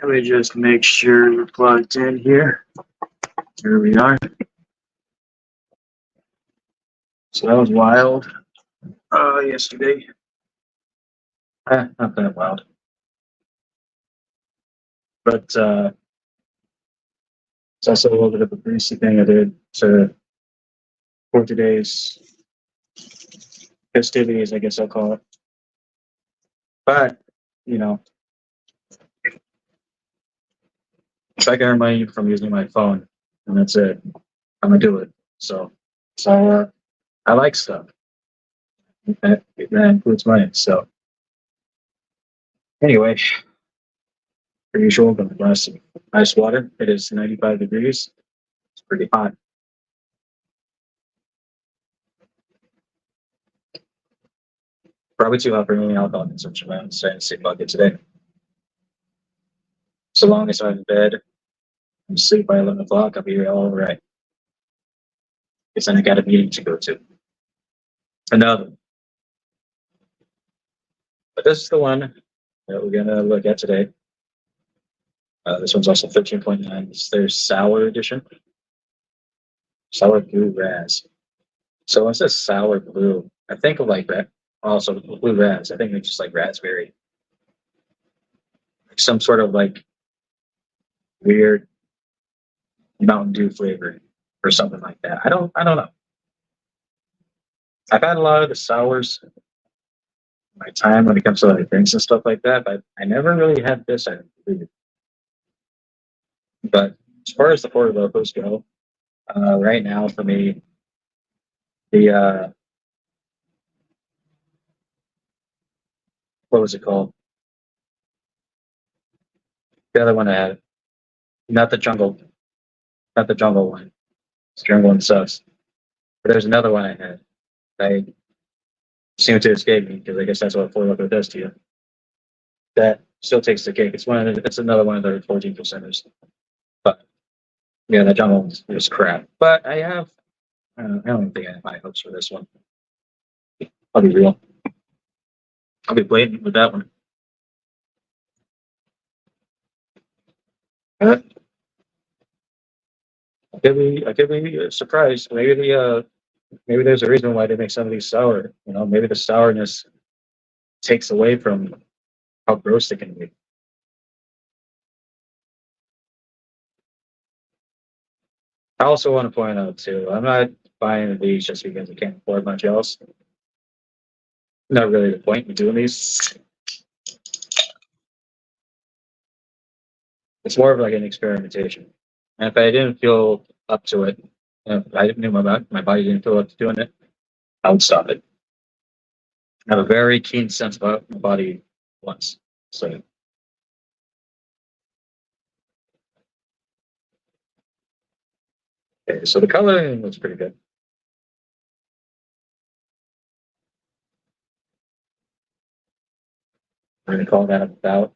Let me just make sure you're plugged in here. Here we are. So that was wild. Yesterday. Not that wild. But it's also a little bit of a greasy thing I did for today's festivities, I guess I'll call it. But, you know, if I can earn money from using my phone, and that's it, I'm gonna do it. So I like stuff. That includes money. So anyway, per usual, I'm gonna glass some ice water. It is 95 degrees. It's pretty hot. Probably too hot for any alcohol consumption. I'm saying to bucket today. So long as I'm in bed and sleep by 11 o'clock, I'll be all right. Because then I got a meeting to go to. Another. But this is the one that we're going to look at today. This one's also 13.9. It's their sour edition. Sour blue raz. So when it says sour blue, I think of like that. Also, blue raz. I think it's just like raspberry. Like some sort of like weird Mountain Dew flavor or something like that. I don't know. I've had a lot of the sours in my time when it comes to like drinks and stuff like that, but I never really had this. I believe. But as far as the four locos go, right now for me, the what was it called? The other one I had, not the jungle, not the jungle one. The jungle one sucks. But there's another one I had. I seem to escape me because I guess that's what four loco does to you. That still takes the cake. It's another one of their 14 percenters. But yeah, that jungle was crap. But I don't think I have high hopes for this one. I'll be real. I'll be blatant with that one. Uh, I could be surprised. Maybe there's a reason why they make some of these sour. Maybe the sourness takes away from how gross they can be. I also want to point out too, I'm not buying these just because I can't afford much else. Not really the point in doing these. It's more of like an experimentation. And if I didn't feel up to it, if I knew my body didn't feel up to doing it, I would stop it. I have a very keen sense about my body once. So okay, so the coloring looks pretty good. I'm gonna call that about.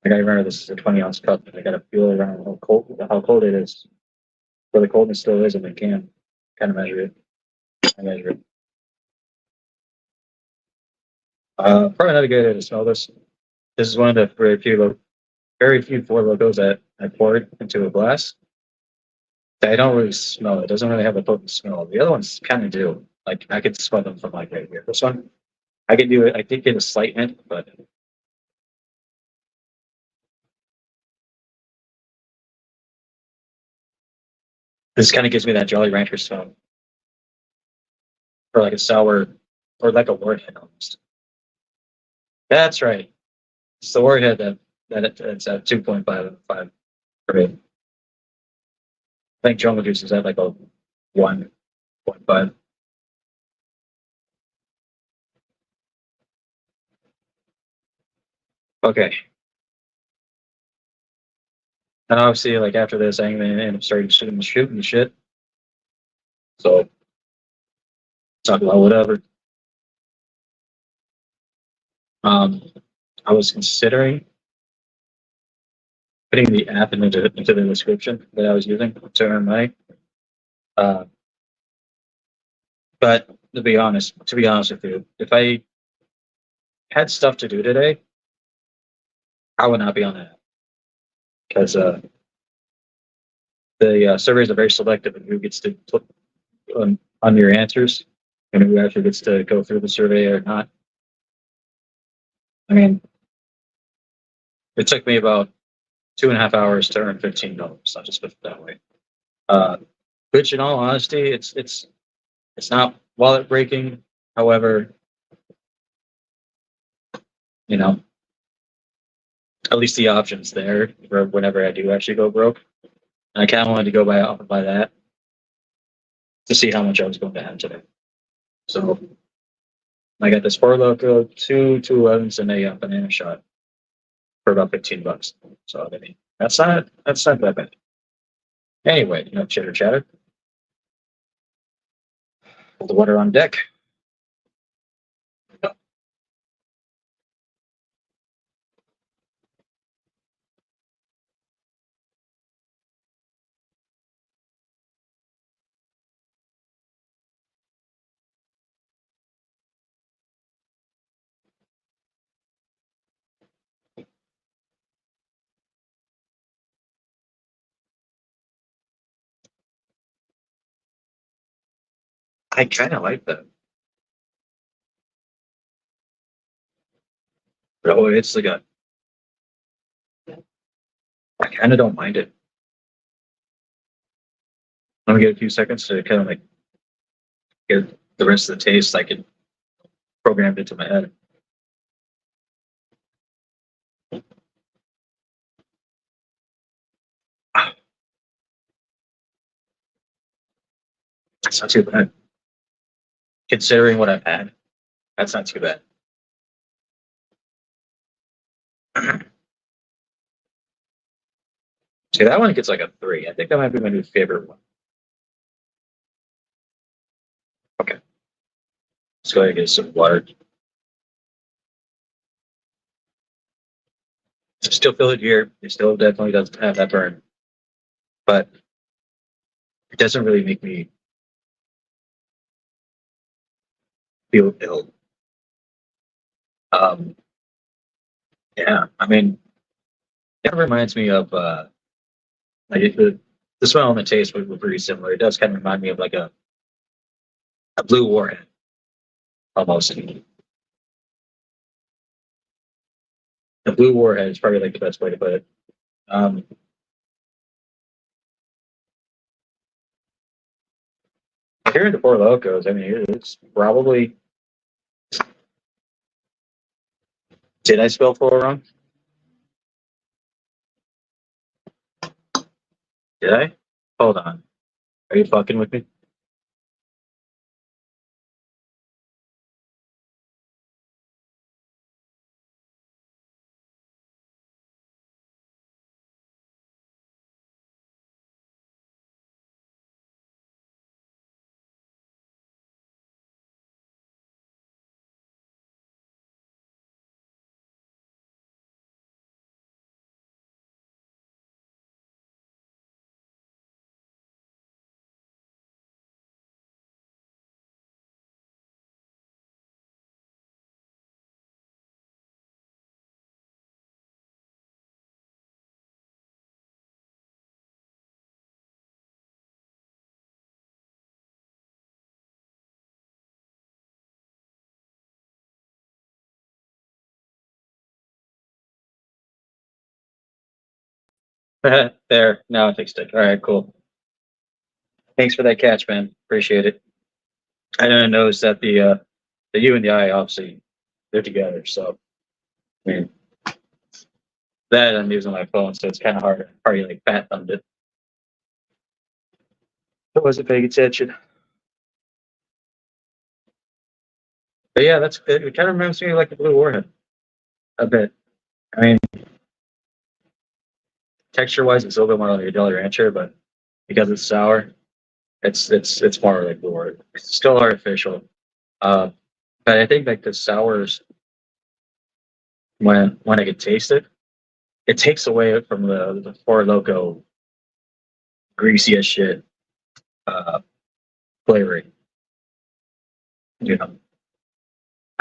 I gotta remember this is a 20-ounce cup. I gotta feel around how cold it is. Where the coldness still is in the can. Kind of measure it. I measure it. Probably not a good idea to smell this. This is one of the very few four logos that I poured into a glass. That I don't really smell. It doesn't really have a potent smell. The other ones kind of do. Like I could smell them from like right here. This one, I could do it. I did get a slight hint, but this kind of gives me that Jolly Rancher smell, or like a sour, or like a warhead almost. That's right. It's the warhead it's at 2.5 for me. I think jungle juice is at like a 1.5. Okay. And obviously, like after this, I'm gonna end up starting shooting shit. So talk about whatever. Um, I was considering putting the app into the description that I was using to earn money. Uh, but to be honest with you, if I had stuff to do today, I would not be on that because the surveys are very selective in who gets to put on your answers and who actually gets to go through the survey or not. I mean, it took me about 2.5 hours to earn $15. I'll just put it that way. Which, in all honesty, it's not wallet breaking. However, you know, at least the option's there for whenever I do actually go broke. And I kind of wanted to go by that to see how much I was going to have today. So I got this four loco, two 211s, and a banana shot for about $15. So I mean, that's not that bad. Anyway, chitter chatter. Put the water on deck. I kind of like that. Oh, it's like I kind of don't mind it. Let me get a few seconds to kind of like get the rest of the taste. I can program it into my head. That's not too bad. Considering what I've had, that's not too bad. See, that one gets like a 3. I think that might be my new favorite one. Okay. Let's go ahead and get some water. Still feel it here. It still definitely doesn't have that burn. But it doesn't really make me feel ill. Yeah, I mean, it reminds me of like the smell and the taste were pretty similar. It does kind of remind me of like a blue warhead almost. The blue warhead is probably like the best way to put it. Um, Here in the Four Locos, I mean, it's probably. Did I spell four wrong? Did I? Hold on. Are you fucking with me? There. Now it fixed it. All right, cool. Thanks for that catch, man. Appreciate it. I didn't notice that the U and the I obviously they're together. So I mean that I'm using my phone, so it's kind of hard to probably like fat thumbed it. I wasn't paying attention. But yeah, that's it. It kind of reminds me of like the Blue Warhead a bit. I mean, texture wise, it's a little bit more like a Jolly Rancher, but because it's sour, it's more like Blue Warhead. It's still artificial, uh, but I think like the sours when I can taste it, it takes away from the Four Loco greasy as shit uh, flavoring. You know,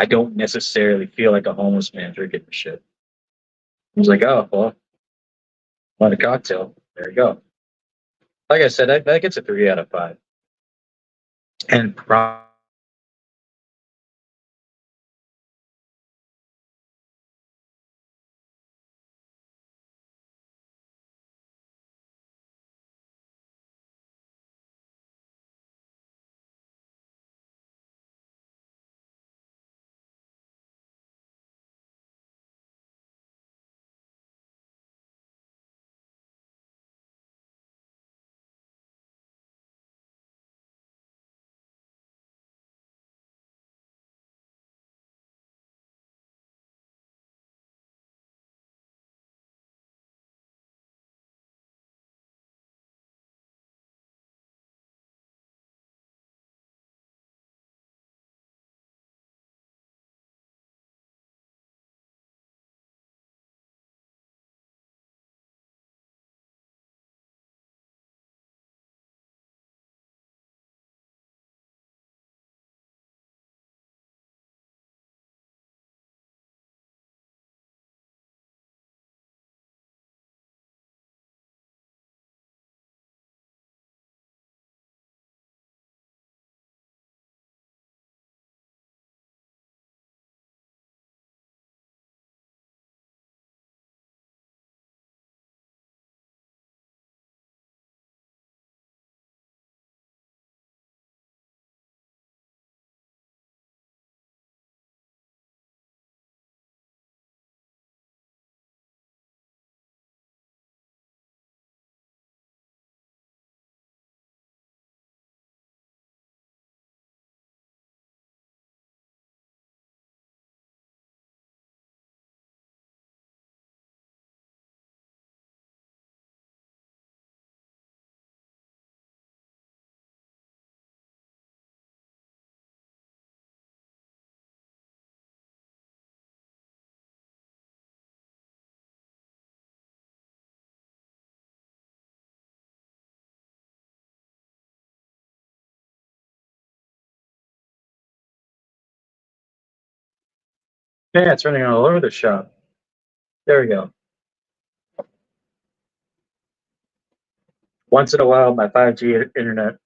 I don't necessarily feel like a homeless man drinking the shit. I was like, oh well, want a cocktail? There you go. Like I said, that gets a 3 out of 5, and yeah, it's running all over the shop. There we go. Once in a while, my 5G internet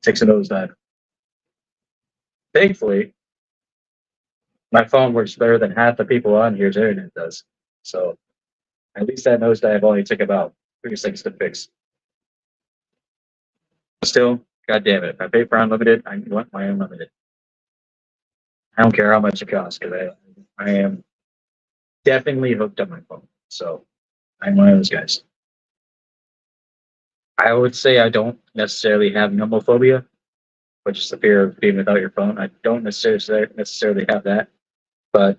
takes a nosedive. Thankfully, my phone works better than half the people on here's internet does. So at least that nosedive only took about 3 seconds to fix. Still, god damn it, if I pay for unlimited, I want my unlimited. I don't care how much it costs because I am definitely hooked on my phone. So I'm one of those guys. I would say I don't necessarily have nomophobia, which is the fear of being without your phone. I don't necessarily have that. But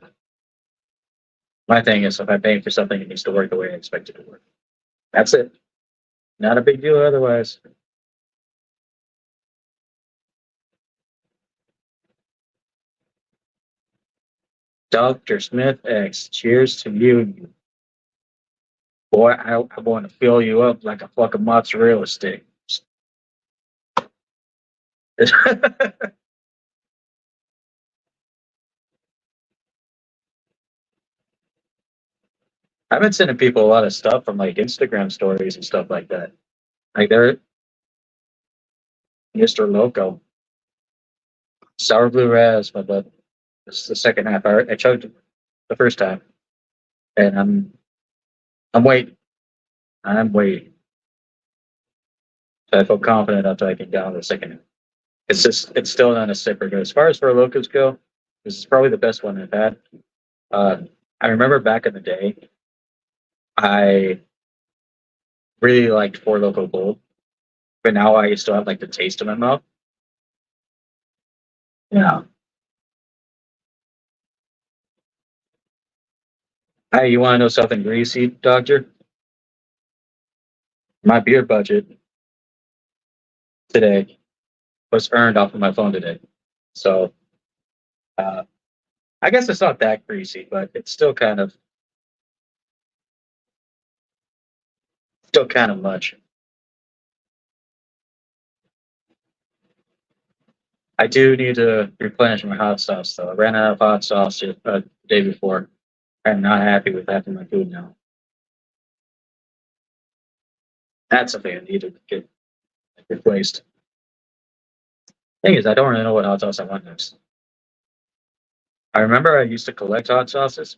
my thing is, if I'm paying for something, it needs to work the way I expect it to work. That's it. Not a big deal otherwise. Dr. Smith X, cheers to you. Boy, I want to fill you up like a fucking mozzarella stick. I've been sending people a lot of stuff from like Instagram stories and stuff like that. Like they're Mr. Loko. Sour blue raz, my bud. This is the second half. I chugged it the first time. And I'm waiting. I'm waiting. So I feel confident after I get down to the second half. It's still not a sipper. But as far as for locos go, this is probably the best one I've had. Uh, I remember back in the day, I really liked Four Loco Gold, but now I still have like the taste in my mouth. Yeah. Hey, you want to know something greasy, Doctor? My beer budget today was earned off of my phone today. So uh, I guess it's not that greasy, but it's still kind of much. I do need to replenish my hot sauce though. I ran out of hot sauce the day before. I'm not happy with that in my food now. That's something I need to get replaced. Thing is, I don't really know what hot sauce I want next. I remember I used to collect hot sauces,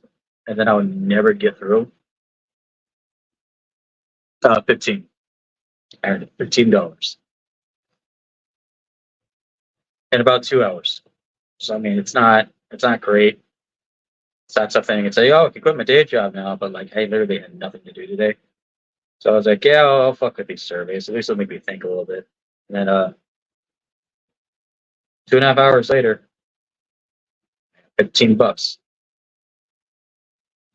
and then I would never get through. 15. I earned $15 in about 2 hours. So I mean, it's not great. It's not something. It's like, oh, I can quit my day job now, but like I literally had nothing to do today. So I was like, yeah, I'll fuck with these surveys. At least it'll make me think a little bit. And then 2.5 hours later, $15.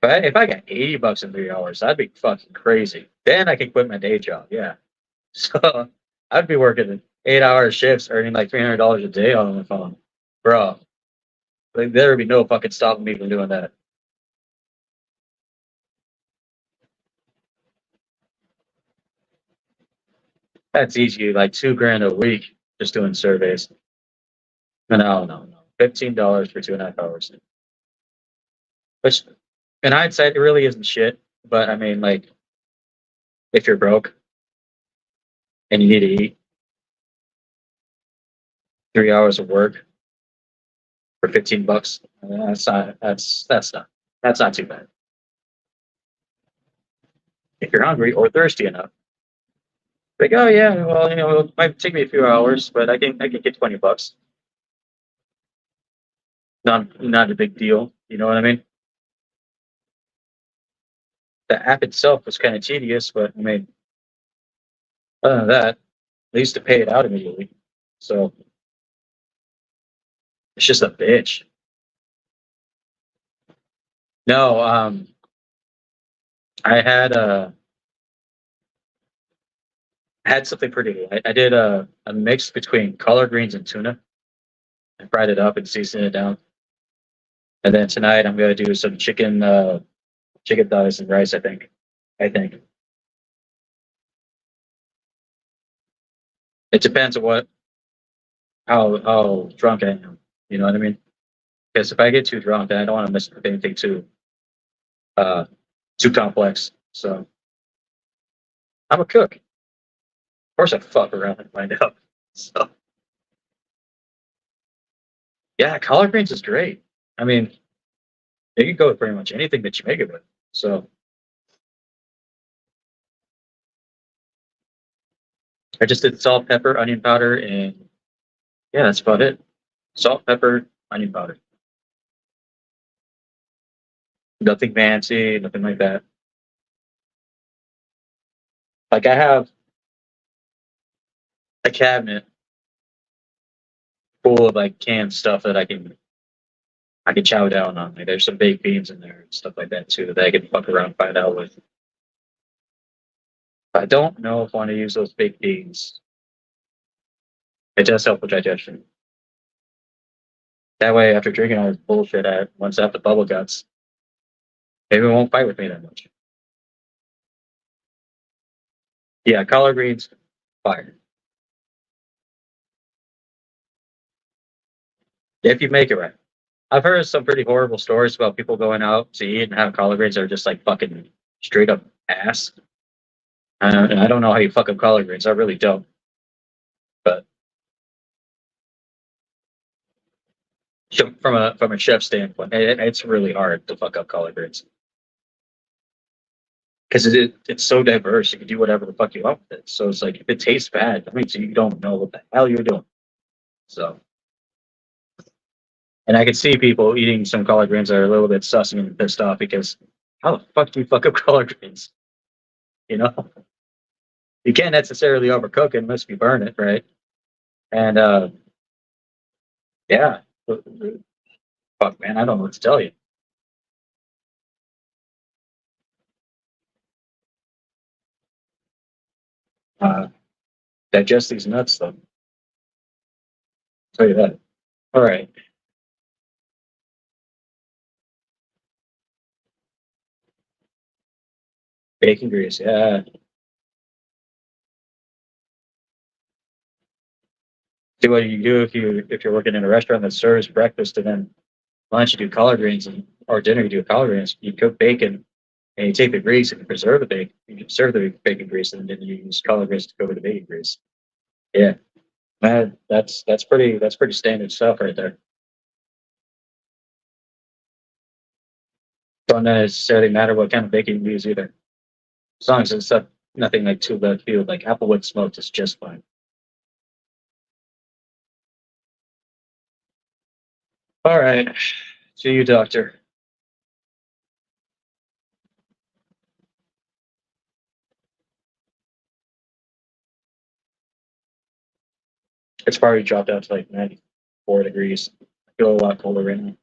If I got $80 in 3 hours, that'd be fucking crazy. Then I can quit my day job. Yeah. So I'd be working 8 hour shifts, earning like $300 a day on the phone, bro. Like there would be no fucking stopping me from doing that. That's easy, like 2 grand a week just doing surveys. No, no, no. $15 for 2.5 hours. Which in hindsight, it really isn't shit. But I mean, like, if you're broke and you need to eat, 3 hours of work for $15, that's not too bad. If you're hungry or thirsty enough, like, oh yeah, well, it might take me a few hours, but I can get $20. Not a big deal. You know what I mean? The app itself was kind of tedious, but I mean, other than that, they used to pay it out immediately. So it's just a bitch. No, I had something pretty good. I did a mix between collard greens and tuna. I fried it up and seasoned it down. And then tonight I'm gonna do some chicken thighs and rice. I think it depends on how drunk I am. You know what I mean? Because if I get too drunk, then I don't want to miss anything uh too complex. So I'm a cook. Of course, I fuck around and find out. So yeah, collard greens is great. I mean, you can go with pretty much anything that you make it with. So I just did salt, pepper, onion powder, and yeah, that's about it. Salt, pepper, onion powder. Nothing fancy, nothing like that. Like I have a cabinet full of like canned stuff that I can chow down on. Like there's some baked beans in there and stuff like that too that I can fuck around and find out with. I don't know if I want to use those baked beans. It does help with digestion. That way, after drinking all this bullshit, once I have the bubble guts, maybe it won't fight with me that much. Yeah, collard greens, fire. If you make it right. I've heard some pretty horrible stories about people going out to eat and have collard greens that are just like fucking straight up ass. I don't know how you fuck up collard greens. I really don't. But from a chef standpoint, it's really hard to fuck up collard greens because it's so diverse. You can do whatever the fuck you want with it. So it's like if it tastes bad, that means you don't know what the hell you're doing. So, and I can see people eating some collard greens that are a little bit sus and pissed off because how the fuck do you fuck up collard greens? You know, you can't necessarily overcook it unless you burn it, right? And yeah, fuck, man, I don't know what to tell you. Uh, digest these nuts, though. I'll tell you that. All right, bacon grease. Yeah, See what you do if you're working in a restaurant that serves breakfast and then lunch you do collard greens and or dinner you do collard greens. You cook bacon and you take the grease and you preserve the bacon. You preserve the bacon grease and then you use collard greens to cover the bacon grease. Yeah, man, that's pretty standard stuff right there. Don't necessarily matter what kind of bacon you use either, as long as it's nothing like too left field. Like applewood smoked is just fine. All right, see you, doctor. It's probably dropped out to like 94 degrees. I feel a lot colder right now.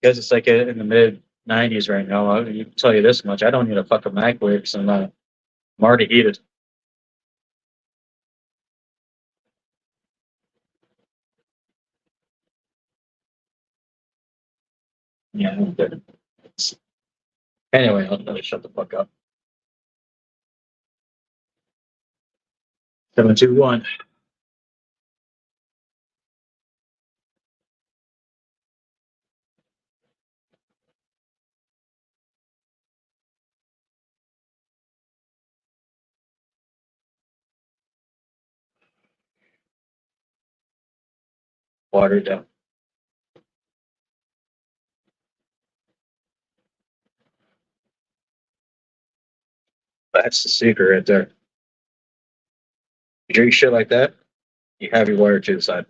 Because it's like in the mid 90s right now. I can tell you this much: I don't need a fucking microwave because I'm already heated. Yeah. I'm good. Anyway, I'll shut the fuck up. 721. Water down. That's the secret right there. You drink shit like that, you have your water to the side.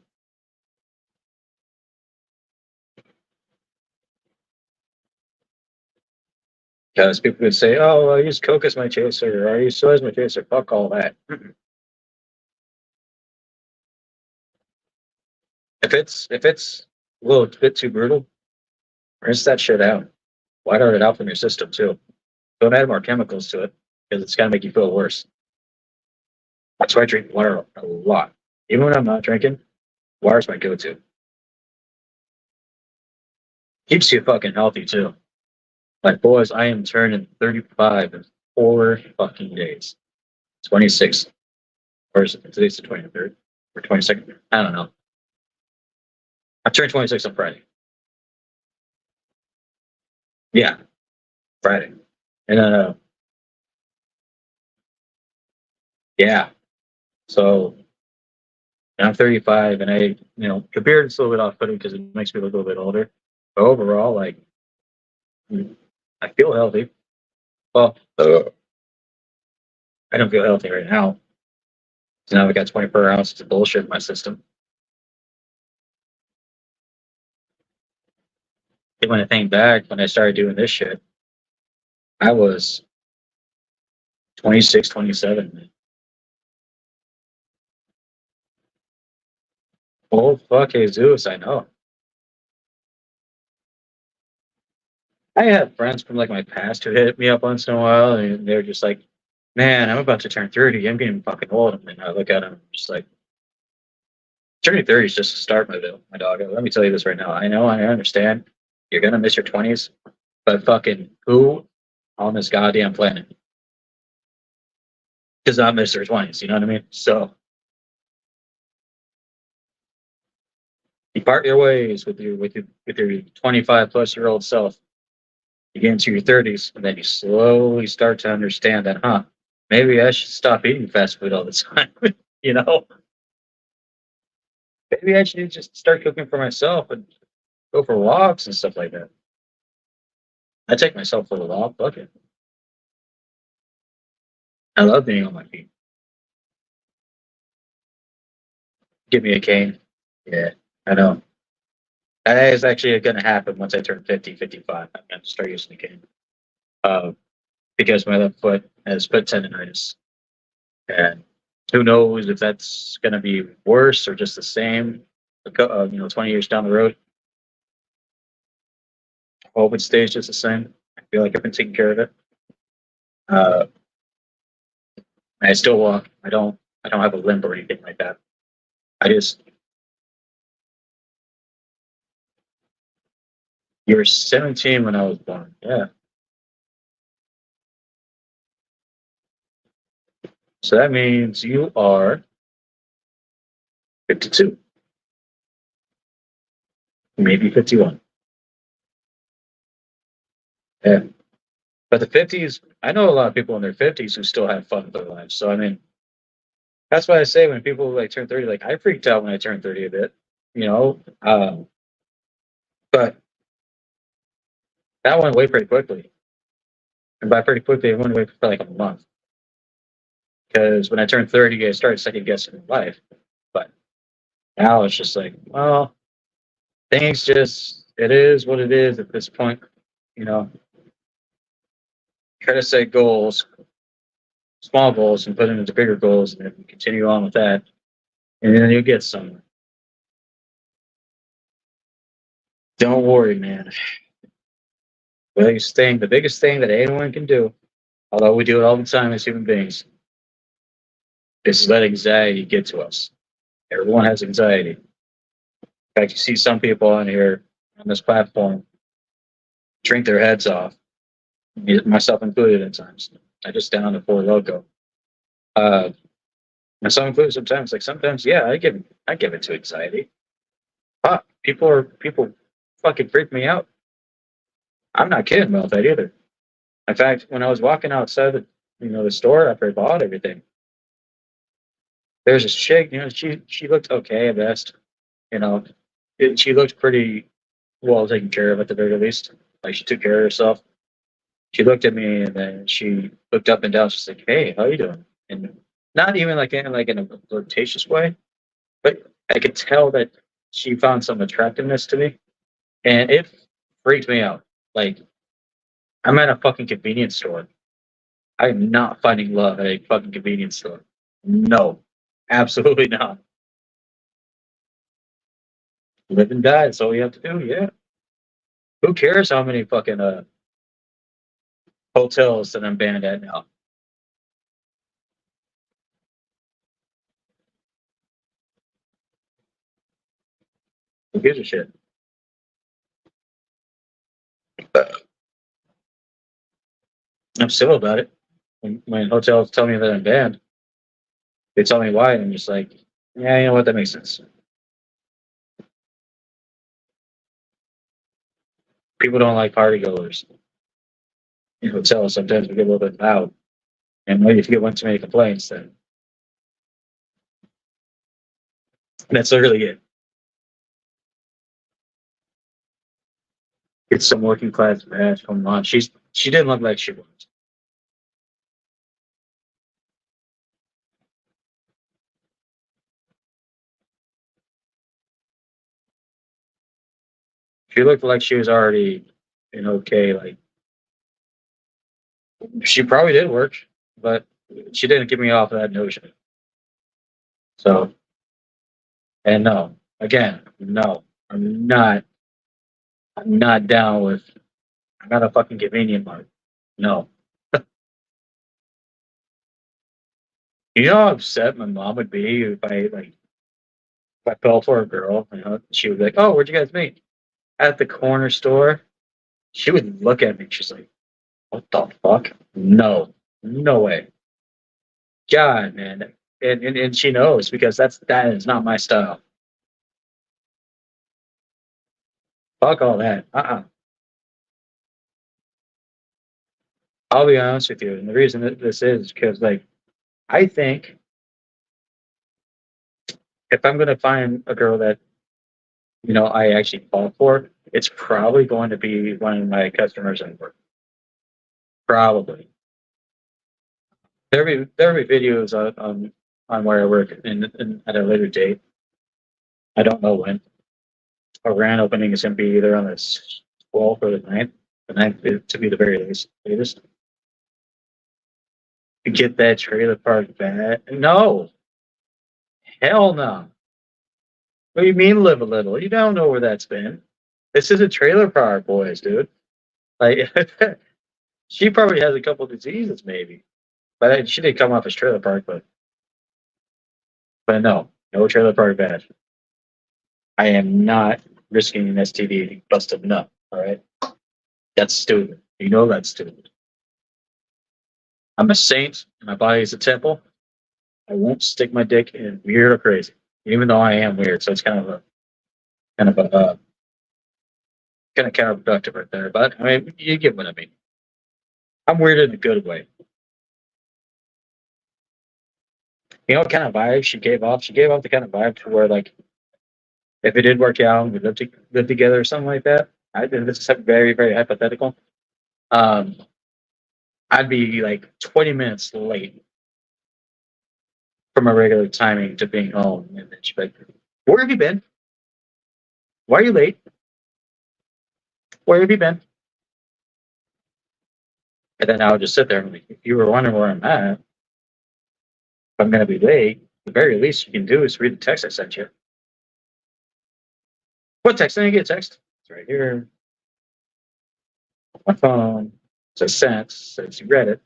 Because people could say, "Oh, I use Coke as my chaser, or I use soy as my chaser." Fuck all that. If it's a little bit too brutal, rinse that shit out. White out it out from your system too. Don't add more chemicals to it because it's gonna make you feel worse. That's why I drink water a lot. Even when I'm not drinking, water's my go-to. Keeps you fucking healthy too. Like boys, I am turning 35 in 4 fucking days. 26. Or is it today's the 23rd? Or 22nd? I don't know. I turned 26 on Friday. Yeah, Friday. And yeah. So and I'm 35 and the beard is a little bit off putting because it makes me look a little bit older. But overall, like, I feel healthy. Well, I don't feel healthy right now. So now I got 24 ounces of bullshit in my system. And when I think back, when I started doing this shit, I was 26, 27. Oh, fuck Jesus, I know. I have friends from like my past who hit me up once in a while, and they're just like, "Man, I'm about to turn 30. I'm getting fucking old." And I look at them, just like, turning 30 is just a start, my dog. Let me tell you this right now. I know, I understand. You're gonna miss your 20s, but fucking who on this goddamn planet does not miss their 20s? You know what I mean? So you part your ways with your 25 plus year old self. You get into your 30s, and then you slowly start to understand that, huh? Maybe I should stop eating fast food all the time. you know, maybe I should just start cooking for myself and go for walks and stuff like that. I take myself for a walk. Fuck it. I love being on my feet. Give me a cane. Yeah, I know. That is actually going to happen once I turn 50, 55. I'm going to start using the cane. Uh, because my left foot has foot tendonitis. And who knows if that's going to be worse or just the same, 20 years down the road. I hope it stays just the same. I feel like I've been taking care of it. Uh, I still walk. I don't have a limp or anything like that. I just, You were 17 when I was born. Yeah. So that means you are 52, maybe 51. Yeah. But the 50s, I know a lot of people in their 50s who still have fun with their lives. So, I mean, that's why I say when people like turn 30, like I freaked out when I turned 30 a bit, you know? But that went away pretty quickly. And by pretty quickly, it went away for like a month. Because when I turned 30, I started second guessing life. But now it's just like, well, things just, it is what it is at this point. You know, try to set goals, small goals, and put them into bigger goals, and then continue on with that. And then you'll get somewhere. Don't worry, man. The biggest thing that anyone can do, although we do it all the time as human beings, is let anxiety get to us. Everyone has anxiety. In fact, you see some people on here on this platform drink their heads off, myself included at times. I just down to pour Loko. Uh, myself included sometimes. Like sometimes, yeah, I give it to anxiety. Fuck, people fucking freak me out. I'm not kidding about that either. In fact, when I was walking outside the store after I bought everything, there's this chick, she looked okay at best, you know, she looked pretty well taken care of at the very least. Like she took care of herself. She looked at me and then she looked up and down. She's like, "Hey, how you doing?" And not even like in a flirtatious way, but I could tell that she found some attractiveness to me, and it freaked me out. Like I'm at a fucking convenience store. I'm not finding love at a fucking convenience store. No, absolutely not. Live and die. That's all you have to do. Yeah. Who cares how many fucking hotels that I'm banned at now? Who gives a shit? I'm civil about it. When hotels tell me that I'm banned, they tell me why, and I'm just like, yeah, you know what? That makes sense. People don't like party goers in hotels. Sometimes we get a little bit loud, and maybe if you get one too many complaints, then that's literally it. It's some working class badge. Come on, she didn't look like she was. She looked like she was already in okay. Like she probably did work, but she didn't get me off of that notion. So, and no, again, no, I'm not. I'm not down with. I'm not a fucking convenient mart. No. You know how upset my mom would be if I fell for a girl. She would be like, "Oh, where'd you guys meet?" At the corner store. She would look at me. She's like, "What the fuck? No, no way." God, man, and she knows because that is not my style. Fuck all that. I'll be honest with you, and the reason that this is because like I think if I'm gonna find a girl that I actually fall for, it's probably going to be one of my customers at work. Probably. There'll be videos on where I work at a later date. I don't know when. Our grand opening is going to be either on the 12th or the 9th. The 9th to be the very latest. To get that trailer park back. No. Hell no. What do you mean live a little? You don't know where that's been. This is a trailer park, boys, dude. Like, she probably has a couple diseases, maybe. But she did come off as trailer park, but no trailer park bad. I am not risking an STD busted nut. All right. That's stupid. You know that's stupid. I'm a saint, and my body is a temple. I won't stick my dick in weird or crazy, even though I am weird. So it's kind of a kind of counterproductive right there. But I mean, you get what I mean. I'm weird in a good way. You know what kind of vibe she gave off? She gave off the kind of vibe to where like if it did work out and we live together or something like that. This is very very hypothetical. Um, I'd be like 20 minutes late from my regular timing to being home, and then she'd be like, "Where have you been? Why are you late? Where have you been?" And then I would just sit there and like, if you were wondering where I'm at, if I'm going to be late, the very least you can do is read the text I sent you. What text? I didn't get a text. It's right here. My phone. It says sent. Says you read it.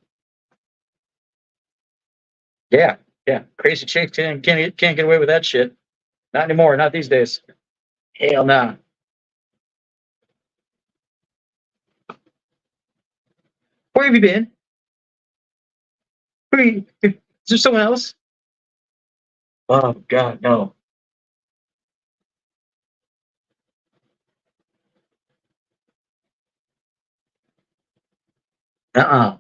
Yeah, yeah. Crazy chick can't get away with that shit. Not anymore. Not these days. Hell nah. Where have you been? Is there someone else? Oh God, no. Uh-uh.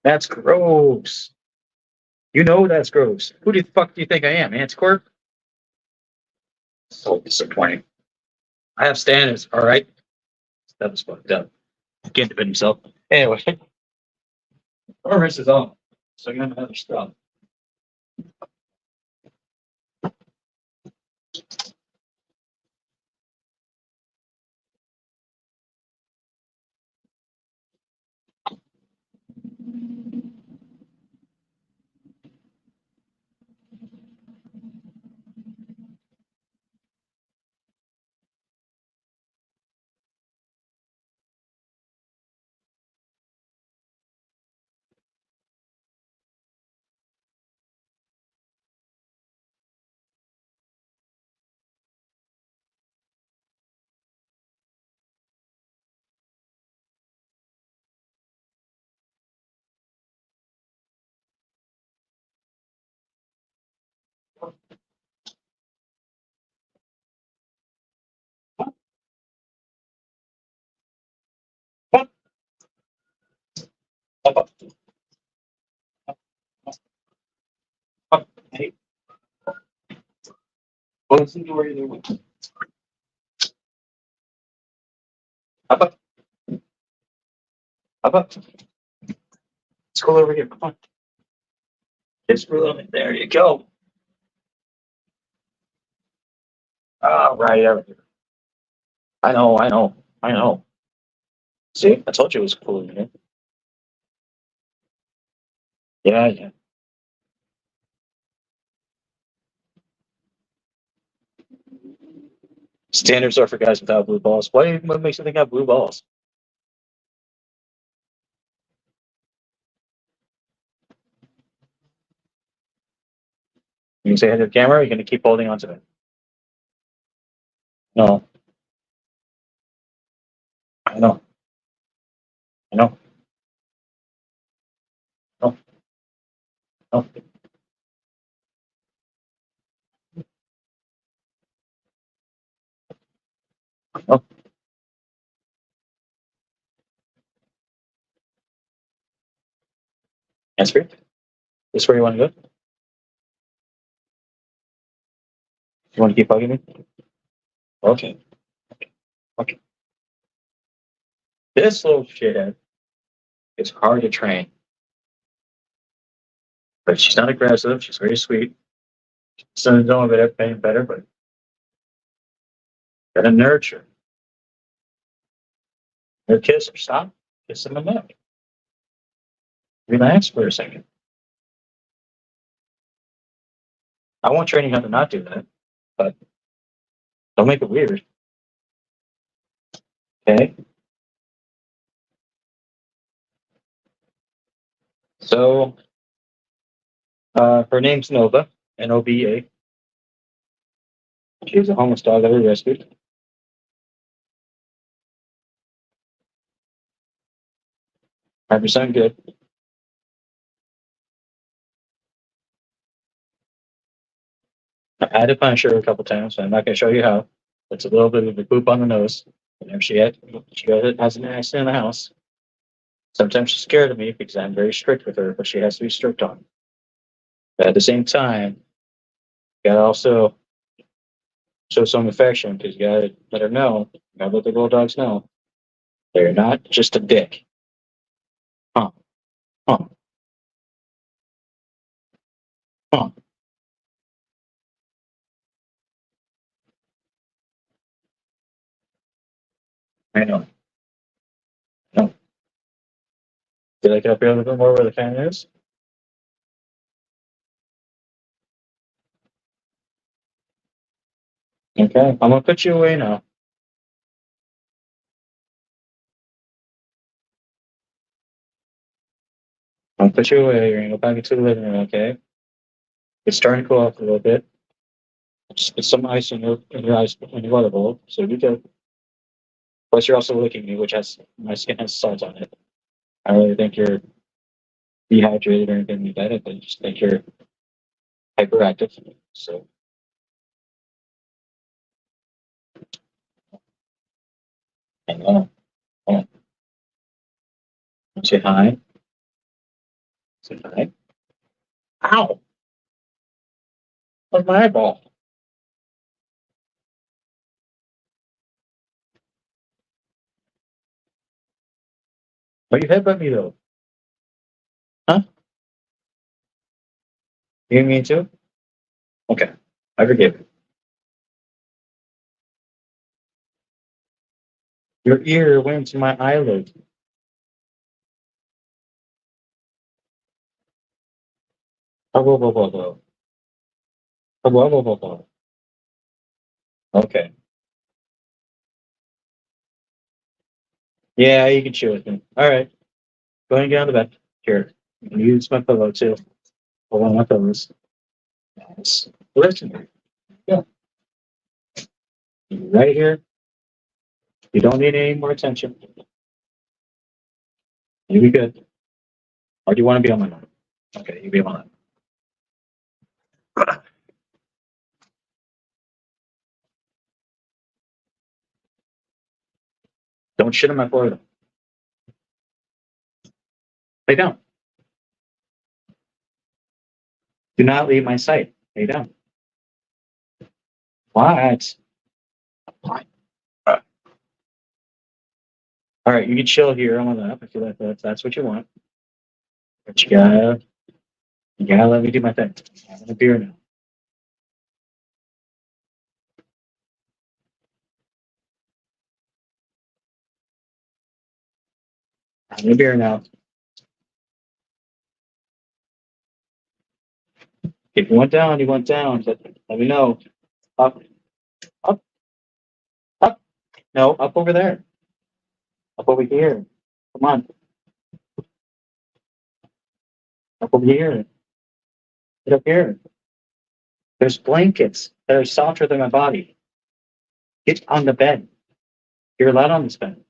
That's gross. You know that's gross. Who the fuck do you think I am, Anticorp? So disappointing. I have standards, all right? That was fucked up. Can't defend himself. Anyway, our wrist is on. So you have other stuff. Hey, close the door either way. Up, up, up, up. Let's go over here. Come on. Just for a little bit. There you go. All right. Over here. I know, I know, I know. See, I told you it was cool in here. Yeah, yeah. Standards are for guys without blue balls. What makes you think I have blue balls? You can say hi to the camera. Or you're going to keep holding on to it. No, I know, I know, no, no, no. Answer. This where you want to go? You want to keep hugging me? Okay, okay. This little shithead is hard to train, but she's not aggressive. She's very sweet. Some don't have it any better, but gotta nurture. Her kiss her. Stop. Kiss him in the neck. Relax for a second. I won't train you how to not do that, but don't make it weird. Okay. So her name's Nova. Nova. She's a homeless dog that we rescued. 100% good. I had to punish her a couple times. I'm not going to show you how. It's a little bit of a poop on the nose. Whenever has an accident in the house. Sometimes she's scared of me because I'm very strict with her, but she has to be strict on me. But at the same time, you gotta also show some affection because you gotta let her know, you gotta let the little dogs know they're not just a dick. Huh, huh, huh. I know. No. Did I get up here a little bit more where the fan is? Okay, I'm gonna put you away now. I'm gonna put you away. You're gonna go back into the living room, okay? It's starting to cool off a little bit. Just put some ice in your ice in your water bowl, so you good. Plus, you're also licking me, which has my skin has salt on it. I don't really think you're dehydrated or anything like that. I just think you're hyperactive. So, hang on. Hold on. Say hi. Say hi. Ow! That's my eyeball. Why you headbutt me though? Huh? You mean too? Okay. I forgive you. Your ear went to my eyelid. Oh, whoa, whoa, whoa, whoa. Oh, whoa, whoa, whoa, whoa. Okay. Yeah, you can chill with me. All right. Go ahead and get on the bed. Here. You can use my pillow too. Hold on my pillows. Yes. Listen. Yeah. Right here. You don't need any more attention. You'll be good. Or do you want to be on my lap? Okay, you be on my lap. Don't shit on my floor though. Lay down. Do not leave my sight. Lay down. What? What? All right, you can chill here on my lap if you like that. If that's what you want. But you gotta let me do my thing. I'm having a beer now. I'm having a beer now. If you went down, you went down. But let me know. Up, up, up. No, up over there. Up over here. Come on. Up over here. Get up here. There's blankets that are softer than my body. Get on the bed. You're allowed on this bed.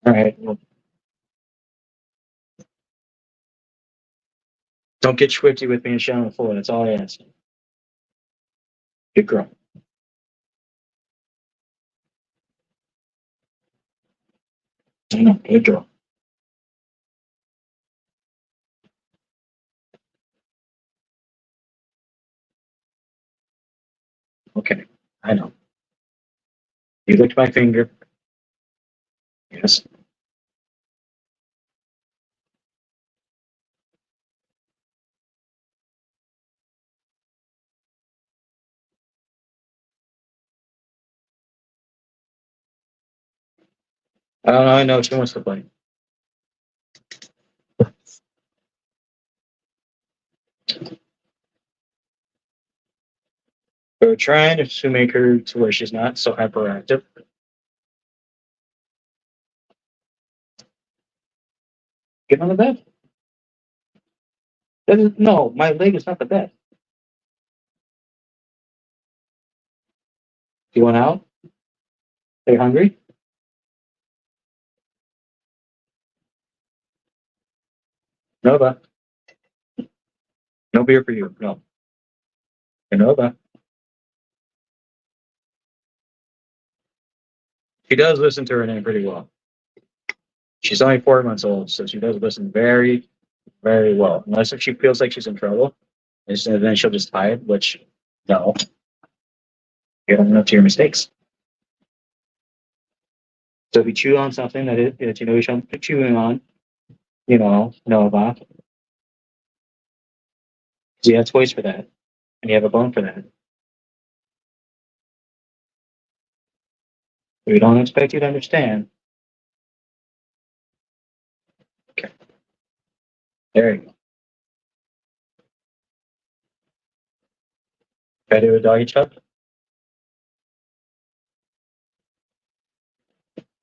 All right. Well, don't get swifty with me and shit on the floor. That's all I ask. Good girl. Good girl. Okay. I know. You licked my finger. Yes. I don't know. I know she wants to play. We're trying to make her to where she's not so hyperactive. Get on the bed. No, my leg is not the bed. You want out? Are you hungry? Nova, no beer for you. No. Nova. She does listen to her name pretty well. She's only 4 months old, so she does listen very, very well. Unless if she feels like she's in trouble, and then she'll just hide, which, no, you don't own up to your mistakes. So if you chew on something that you know you shouldn't be chewing on, know about, because you have toys for that, and you have a bone for that. We don't expect you to understand. Okay, there you go. Try to do a doggy chuck.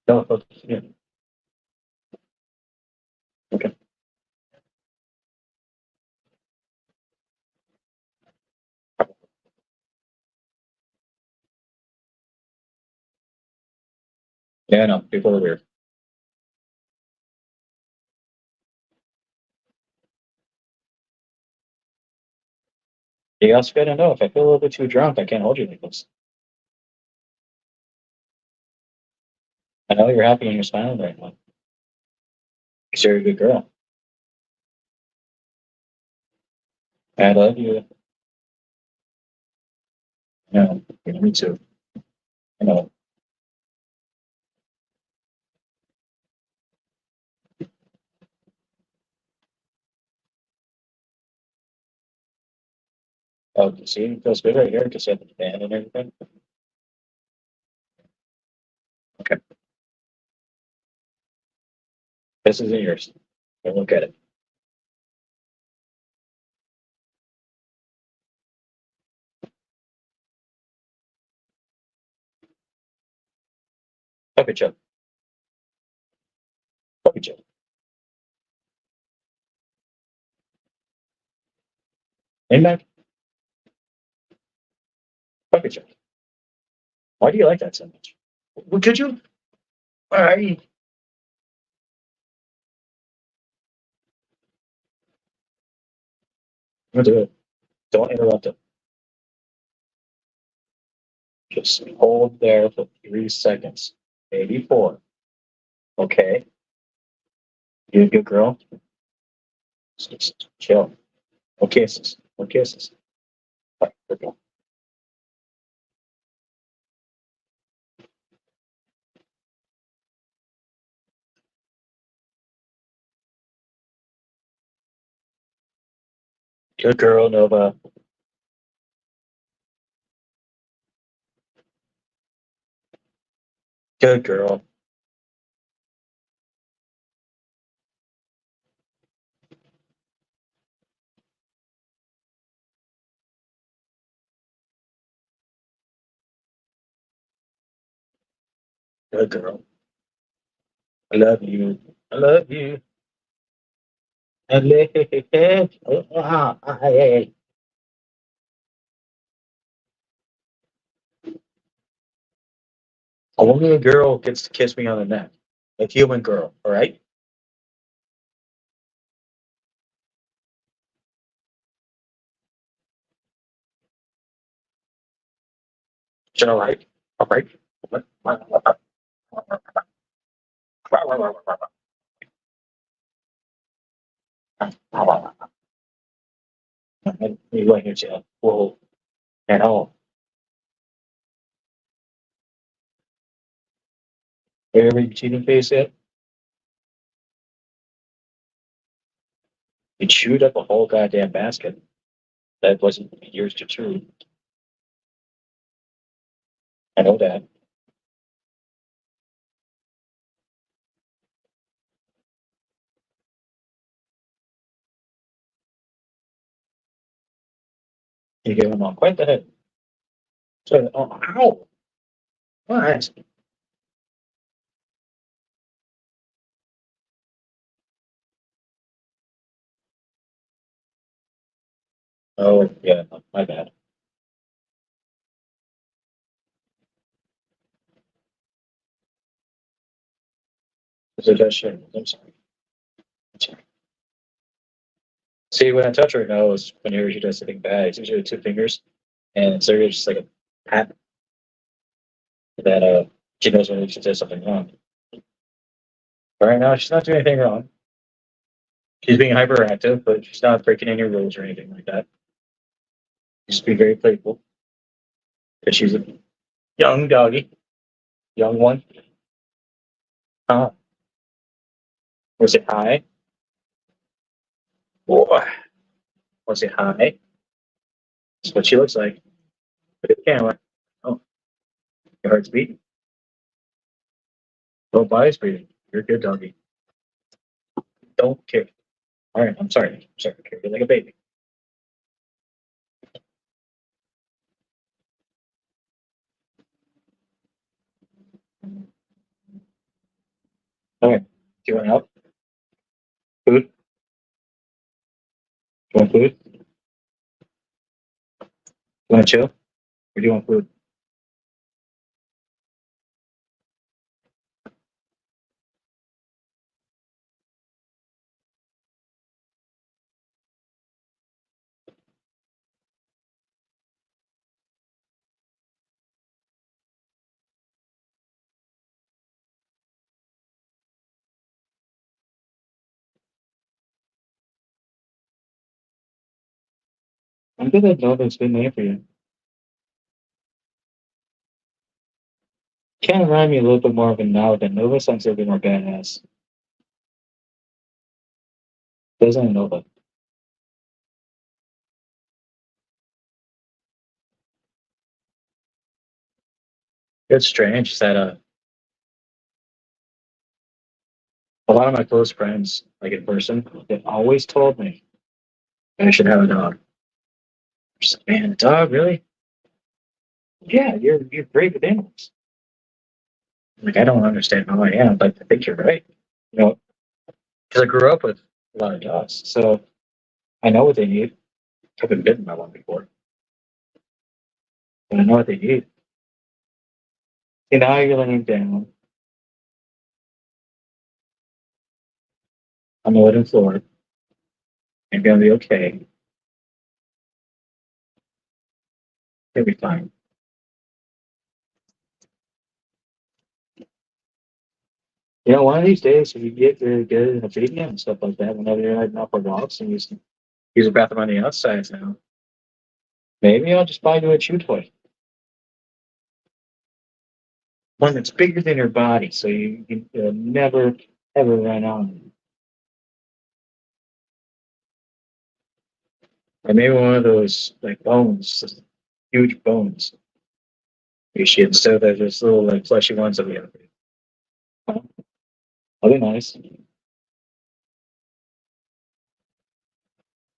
No, yeah. Okay. Yeah, no, people are weird. You also gotta know if I feel a little bit too drunk, I can't hold you like this. I know you're happy and you're smiling right now. Because you're a good girl. I love you. No, me too. I know. Oh, see, it feels good right here because you have the band and everything. Okay, this is yours. Go look at it. Puppy chip. Puppy chip. Name back. Puppy chip. Why do you like that so much? Well, could you? All right. I'm gonna do it. Don't interrupt it. Just hold there for 3 seconds, maybe four. Okay. You a good girl. Just chill. No kisses. No kisses. All right, good girl. Good girl, Nova. Good girl. Good girl. I love you. I love you. I love you. Only a girl gets to kiss me on the neck. A human girl, all right? All right. All right. You going here, Jill? Whoa. At all. Ever you cheating face yet? You chewed up a whole goddamn basket. That wasn't yours to chew. I know that. You gave him on quite the head. So, oh, ow! What? Oh, yeah, my bad. Suggestion. I'm sorry. I'm sorry. See, when I touch her nose, whenever she does something bad, it's usually with two fingers, and it's literally just like a pat that she knows when she does something wrong. But right now, she's not doing anything wrong. She's being hyperactive, but she's not breaking any rules or anything like that. She's just being very playful because she's a young doggy, young one. Was it hi? Boy, was it hi? That's what she looks like. Look at the camera. Oh, your heart's beating. Your body's beating. You're a good doggy. Don't kick. All right, I'm sorry. I'm sorry. Kick you like a baby. All right. Do you want help? Food? Do you want food? Do you want to chill? Or do you want food? I'm good at Nova's good name for you. Kind of remind me a little bit more of a now than Nova sounds a little bit more badass. Doesn't Nova? It's strange that a lot of my close friends, like in person, they always told me I should have a dog. Just like, man, a dog, really? Yeah, you're great with animals. Like I don't understand how I am, but I think you're right. You know, because I grew up with a lot of dogs, so I know what they need. I've been bitten by one before, but I know what they need. And now you're laying down on the wooden floor. You're gonna be okay. You'll be fine. You know, one of these days, if you get really good at feeding him and stuff like that, whenever you're heading out for walks and use a bathroom on the outside now, maybe I'll just buy you a chew toy. One that's bigger than your body, so you'll never, ever run out. Or maybe one of those, like, bones, huge bones. You should, instead of those little, like, fleshy ones that we have. That'd be nice.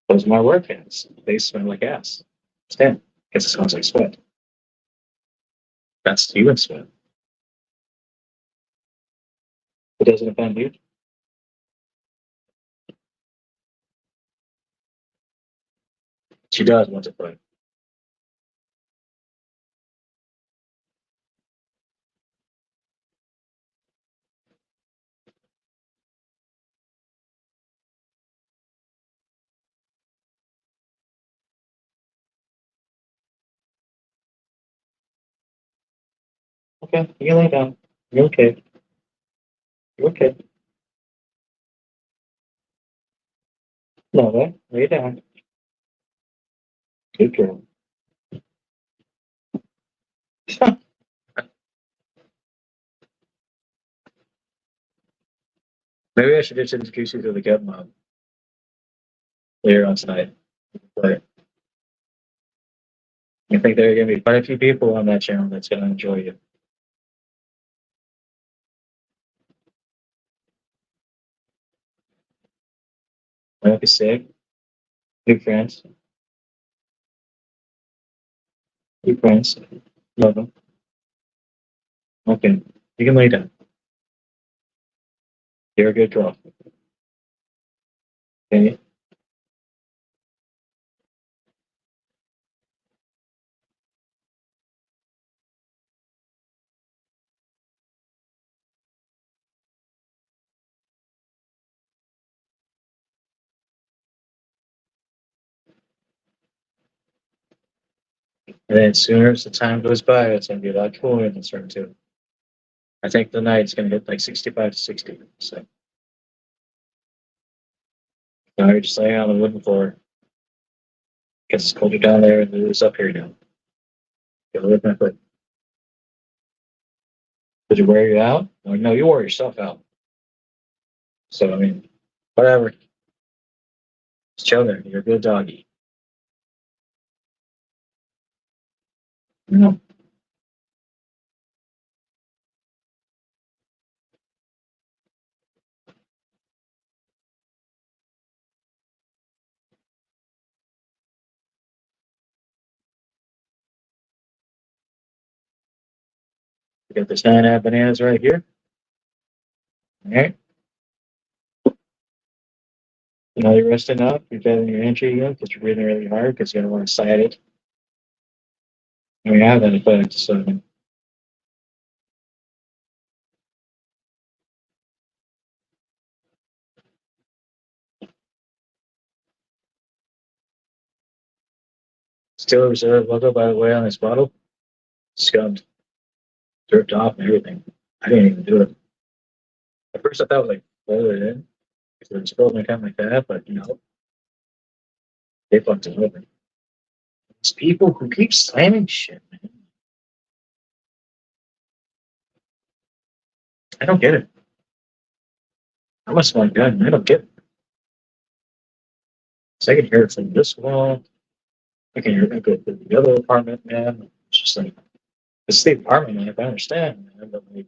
Those are my work hands. They smell like ass. Stand. Guess it smells like sweat. That's human sweat. It doesn't offend you. She does want to play. Okay, you can lay down. You're okay. You're okay. No, lay down. Good girl. Maybe I should just introduce you to the gut mom later on tonight. But I think there are going to be quite a few people on that channel that's going to enjoy you. Don't be sick. New friends. New friends. Love them. Okay. You can lay down. You're a good girl. Okay. And then sooner as the time goes by, it's going to be a lot cooler in this room too. I think the night's going to hit like 65 to 60. So now you're just laying on the wooden floor because it's colder down there and it's up here now. Gotta lift my foot. Did you wear you out? Well, no, you wore yourself out. So, I mean, whatever. Just chill there. You're a good doggy. No. We got this 9.5 bananas right here. All right. Now you're resting up. You're getting your entry again because you're breathing really hard because you don't want to side it. And we have that effect. So, still a reserve logo, by the way, on this bottle. Scummed, dripped off, and everything. I didn't even do it. At first, I thought like fold it in because it was spilled my kind like that, but you know, they fucked it over. It's people who keep slamming shit, man. I don't get it. I must smell good. I don't get it. So I can hear it from this wall. I can hear it from the other apartment, man. It's just like, it's the apartment, man. I understand, man. But like,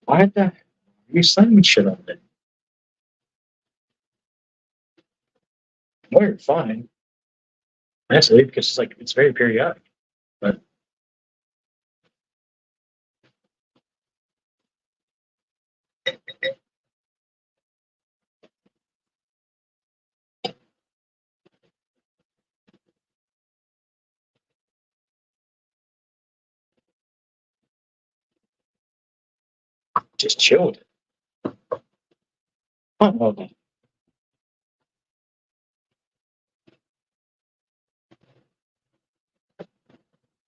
why the are you slamming shit on it? Well, you're fine. Honestly, because it's like, it's very periodic. But just chill with it. Okay.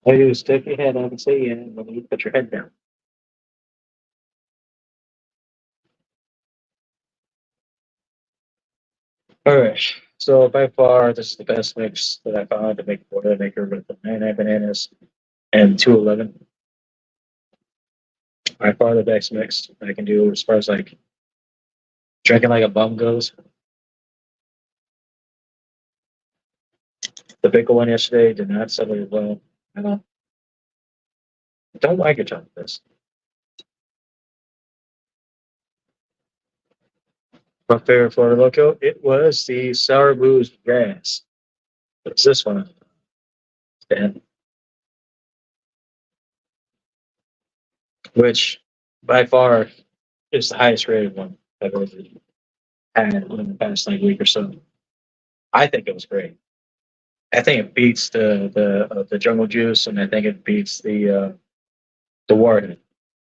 All you do is stick your head up and say yeah, and then you put your head down. All right. So by far, this is the best mix that I found to make Florida maker with the 99 bananas and 211. By far the best mix I can do as far as like drinking like a bum goes. The pickle one yesterday did not settle as well. I don't like it on this. My favorite Florida Loco, it was the sour booze grass. It's this one, Dan, which by far is the highest rated one I've ever had in the past like week or so. I think it was great. I think it beats the jungle juice, and I think it beats the warhead.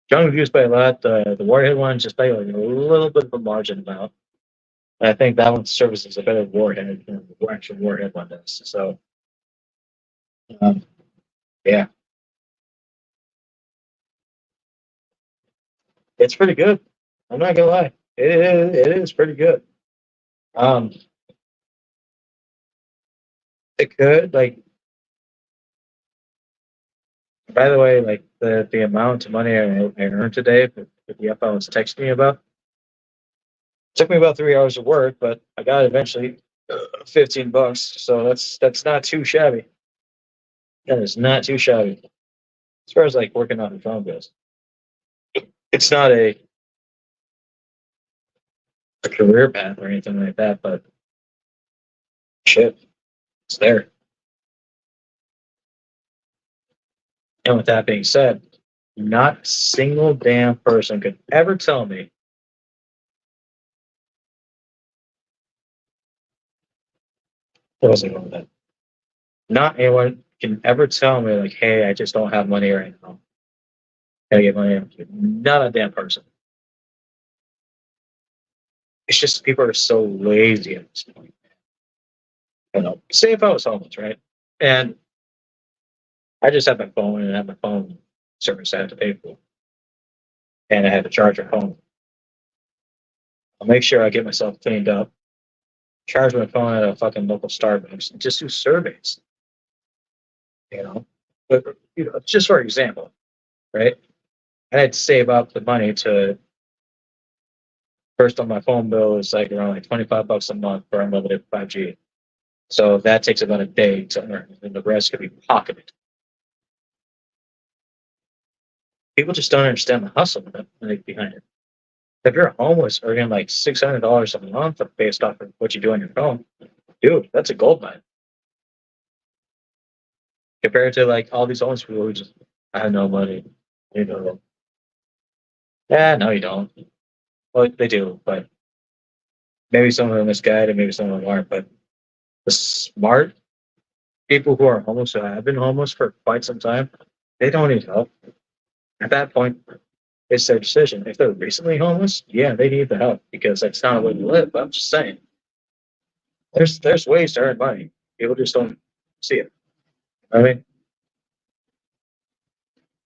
Jungle juice by a lot. The warhead one just by like a little bit of a margin amount. And I think that one serves as a better warhead than the actual warhead one does. So um, yeah, it's pretty good. I'm not gonna lie. It is pretty good. Um, it could like. By the way, like the amount of money I earned today, that the FL was texting me about, took me about 3 hours of work, but I got it eventually. $15. So that's not too shabby. That is not too shabby. As far as like working on the phone goes, it's not a career path or anything like that, but shit, it's there. And with that being said, not a single damn person could ever tell me what was I going with that. Not anyone can ever tell me like, hey, I just don't have money right now. Gotta get money. Not a damn person. It's just people are so lazy at this point. I don't know. Say if I was homeless, right? And I just had my phone and I had my phone service I had to pay for, and I had to charge my phone. I'll make sure I get myself cleaned up, charge my phone at a fucking local Starbucks, and just do surveys. You know, but just for example, right? I had to save up the money to first on my phone bill is like around like $25 a month for unlimited 5G. So that takes about a day to earn, and the rest could be pocketed. People just don't understand the hustle behind it. If you're homeless earning like $600 a month based off of what you do on your phone, dude, that's a gold mine. Compared to like all these homeless people who just I have no money. You know, yeah, no, you don't. Well, they do, but maybe some of them is misguided, and maybe some of them aren't. But the smart people who are homeless who have been homeless for quite some time, they don't need help. At that point, it's their decision. If they're recently homeless, yeah, they need the help because that's not a way to live. But I'm just saying, there's ways to earn money. People just don't see it. I mean,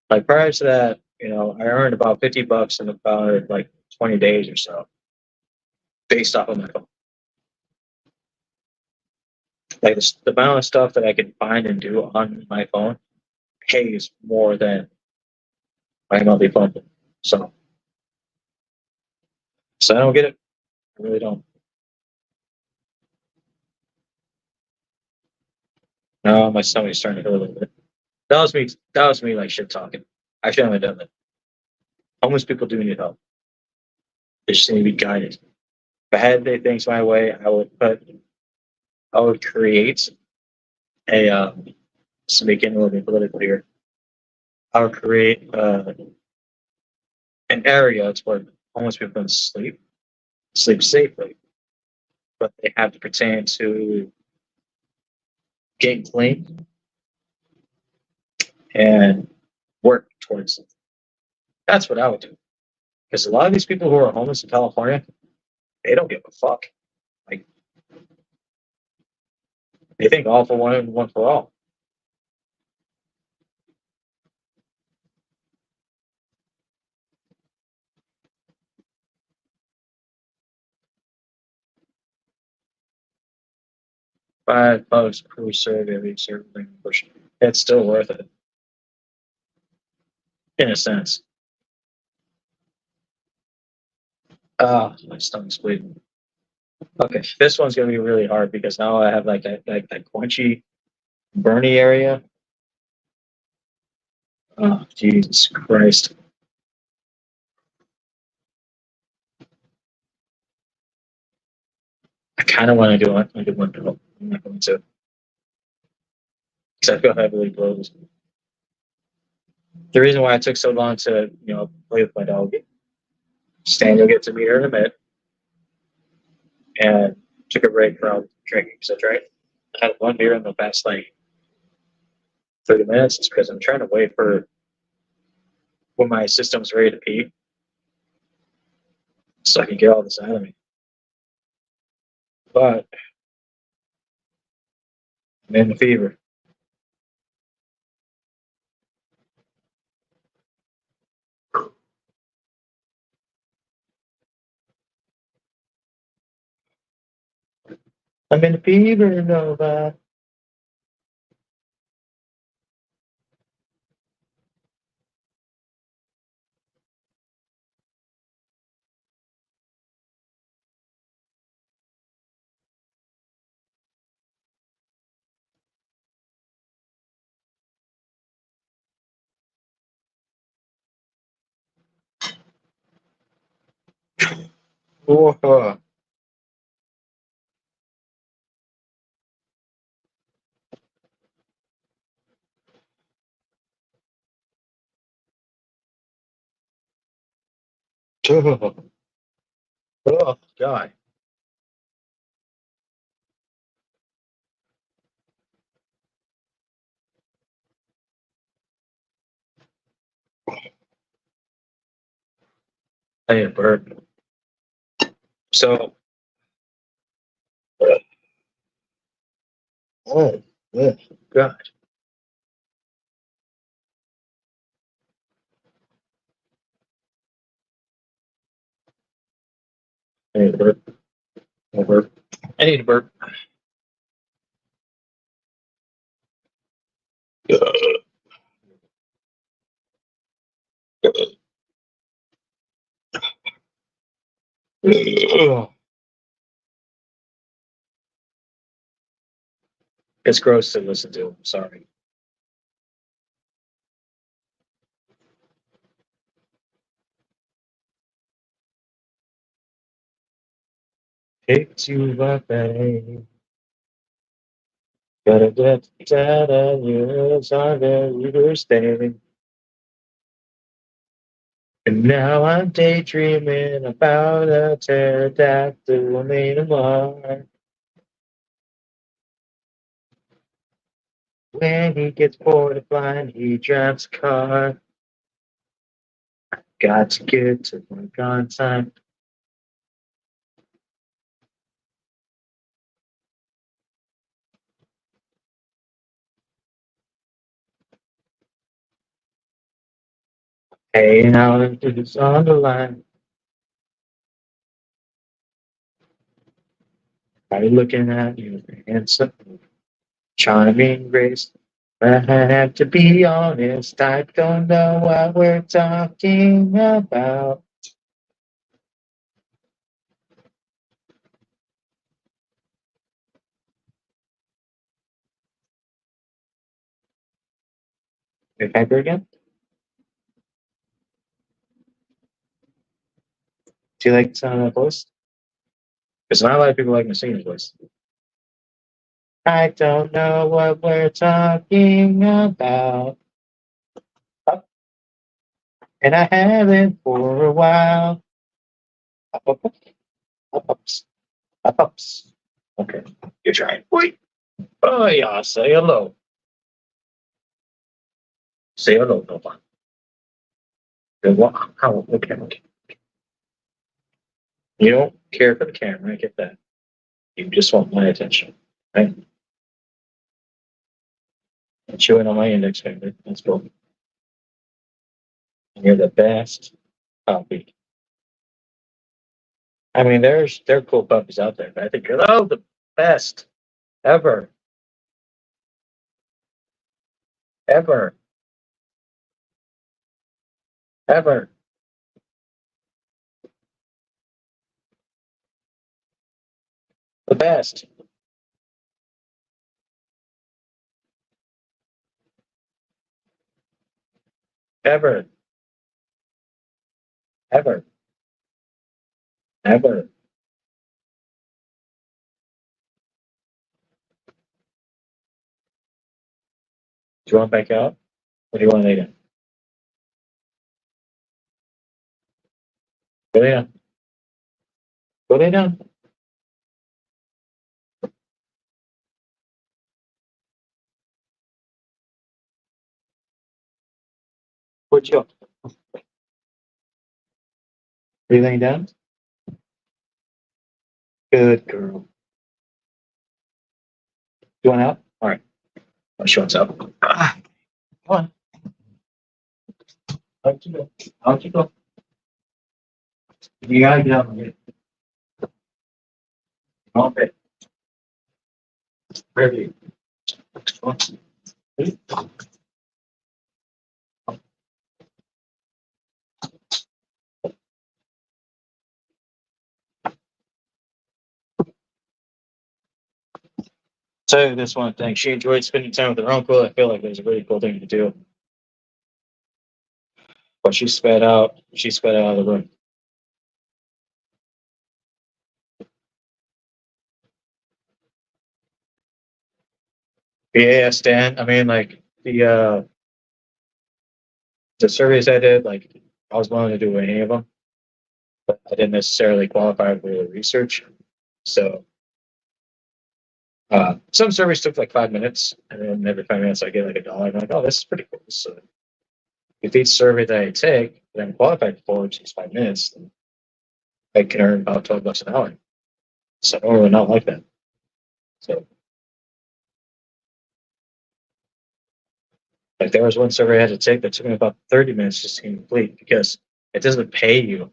like prior to that, I earned about $50 in about like 20 days or so, based off of my phone. Like the amount of stuff that I can find and do on my phone pays more than my monthly phone bill. So, so I don't get it. I really don't. No, my stomach's starting to hurt a little bit. That was me. That was me like shit talking. I shouldn't have done that. Homeless people do need help. They just need to be guided. If I had things my way, I would create a just making a little bit political here. I would create an area to where homeless people can sleep safely, but they have to pertain to getting clean and work towards it. That's what I would do. Because a lot of these people who are homeless in California, they don't give a fuck. Like they think all for one and one for all. $5 per survey, certainly, it's still worth it in a sense. Ah, my stomach's bleeding. Okay, this one's gonna be really hard because now I have like that quenchy, burny area. Oh, Jesus Christ! I kind of want to do it. I do one to. I'm not going to because I feel heavily bloated. The reason why it took so long to play with my dog, Stan, you'll get to meet her in a minute, and took a break from drinking. So I had one beer in the past like 30 minutes. It's because I'm trying to wait for when my system's ready to pee, so I can get all this out of me. But I'm in the fever. I'm in the fever, Nova. Oh, oh, God. I need a burp. So, oh, Ugh, God. I need to burp. I burp. I need to burp. It's gross to listen to. I'm sorry. Takes you away. Gotta get out of you. Sorry, you were staying. And now I'm daydreaming about a pterodactyl made of Mars. When he gets bored of flying, he drives a car. Got to get to work on time. Hey, now it's on the line. Are you looking at you, handsome, charming grace? I have to be honest, I don't know what we're talking about. Hey, Piper again? Do you like the sound of that voice? Because not a lot of people like my singing voice. I don't know what we're talking about. And I haven't for a while. Up, up, up, up, ups, up, ups. Okay, you're trying. Wait. Oh, yeah, say hello. Say hello, no fun. Good walk. How? Okay, okay. You don't care for the camera, I get that. You just want my attention, right? I'm chewing on my index finger. That's cool. And you're the best puppy. I mean, there are cool puppies out there, but I think you're the best ever, ever, ever. The best, ever, ever, ever. Do you want to back out? Or do you want to lay down? Go lay down. Go lay down. Where'd you go? Are you laying down? Good girl. You want out? All right. I'll show what's up. Come on. Out you go. Out you go. You gotta get out of here. Come on, babe. Where are you? Come on. Tell you this one thing. She enjoyed spending time with her uncle. I feel like it was a really cool thing to do. But she sped out. She sped out of the room. Yeah, Stan. I mean, like the surveys I did, like I was willing to do any of them, but I didn't necessarily qualify for the research. So some surveys took like 5 minutes, and then every 5 minutes I get like $1. I'm like, oh, this is pretty cool. So if each survey that I take that I'm qualified for, which is 5 minutes, then I can earn about $12 an hour. So I don't really not like that. So Like there was one survey I had to take that took me about 30 minutes just to complete because it doesn't pay you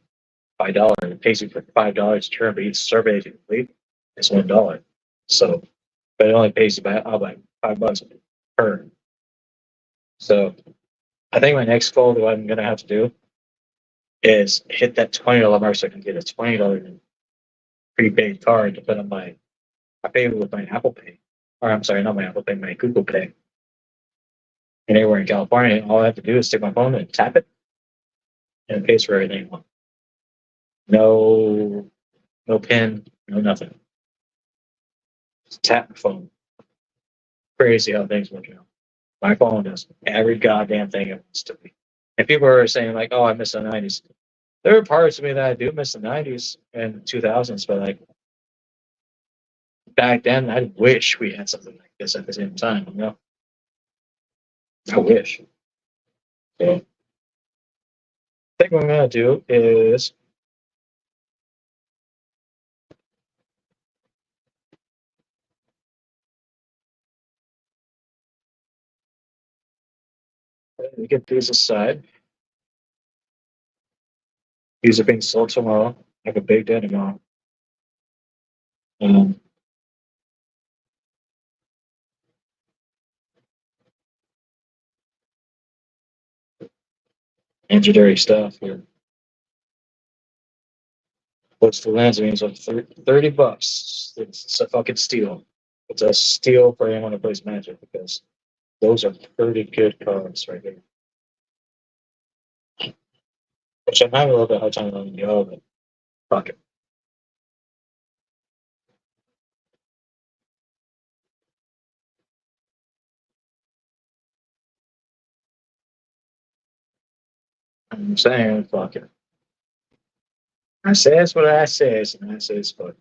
$5. It pays you for $5 to turn, but each survey to complete is $1. So, but it only pays you by $5 per. So I think my next goal that I'm gonna have to do is hit that $20 mark so I can get a $20 prepaid card to put on my. I pay with my Apple Pay, or I'm sorry, not my Apple Pay, my Google Pay. And anywhere in California, all I have to do is take my phone and tap it, and it pays for everything. No, no pin, no nothing. Just tap my phone. Crazy how things work out. My phone does every goddamn thing it wants to be. And people are saying like, "Oh, I miss the '90s." There are parts of me that I do miss the '90s and 2000s, but like back then, I wish we had something like this at the same time. You know, I wish. So, I think what I'm gonna do is get these aside. These are being sold tomorrow. I have a big day tomorrow. Um, legendary stuff here. What's the lens? I mean, it's like $30. It's a fucking steal. It's a steal for anyone who plays Magic because those are pretty good cards right here. Which I'm having a little bit hard time letting go, but fuck it. I'm saying fuck it. I says what I says, and I says fuck.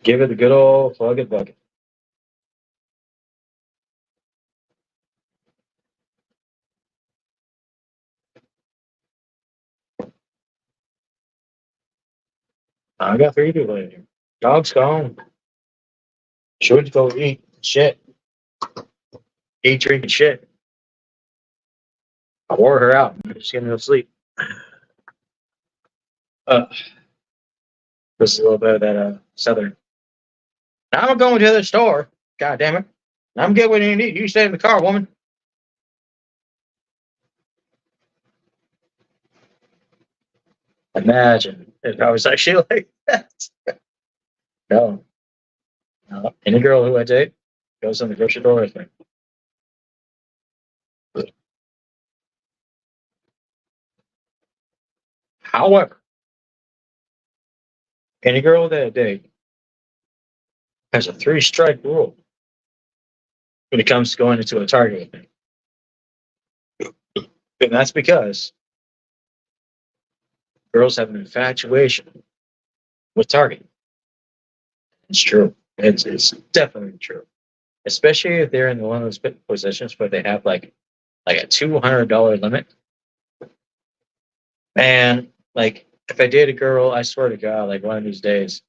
Give it a good old fuck it bucket. I got three people in here. Dog's gone. Should go eat shit. Eat, drink, and shit. I wore her out. She's gonna go sleep. Uh, this is a little bit of that southern. Now I'm going to the store. God damn it. I'm getting what you need. You stay in the car, woman. Imagine if I was actually like that. No, no. Any girl who I date goes in the grocery store with me. However, any girl that I date has a three-strike rule when it comes to going into a Target with me. And that's because girls have an infatuation with Target. It's true. It's definitely true. Especially if they're in one of those positions where they have like a $200 limit. And like if I date a girl, I swear to God, like one of these days,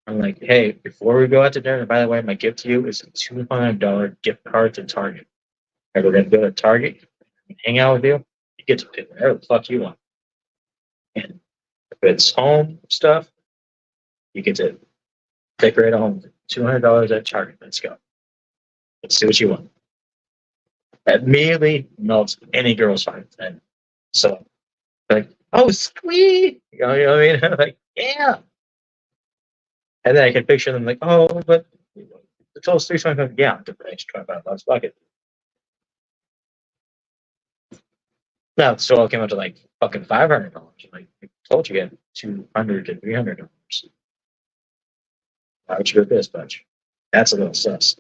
I'm like, hey, before we go out to dinner, by the way, my gift to you is a $200 gift card to Target. And we're gonna go to Target and hang out with you. You get to pick whatever the fuck you want. And if it's home stuff, you get to decorate a home. $200 at Target. Let's go. Let's see what you want. That immediately melts any girl's heart. And so, like, oh, sweet. You know what I mean? Like, yeah. And then I can picture them like, oh, but the total's 325. Yeah, I'll give the extra $25. Fuck it. Now, so all came out to like fucking $500. Like, I told you, get $200 to $300. Why would you go this much? That's a little sus.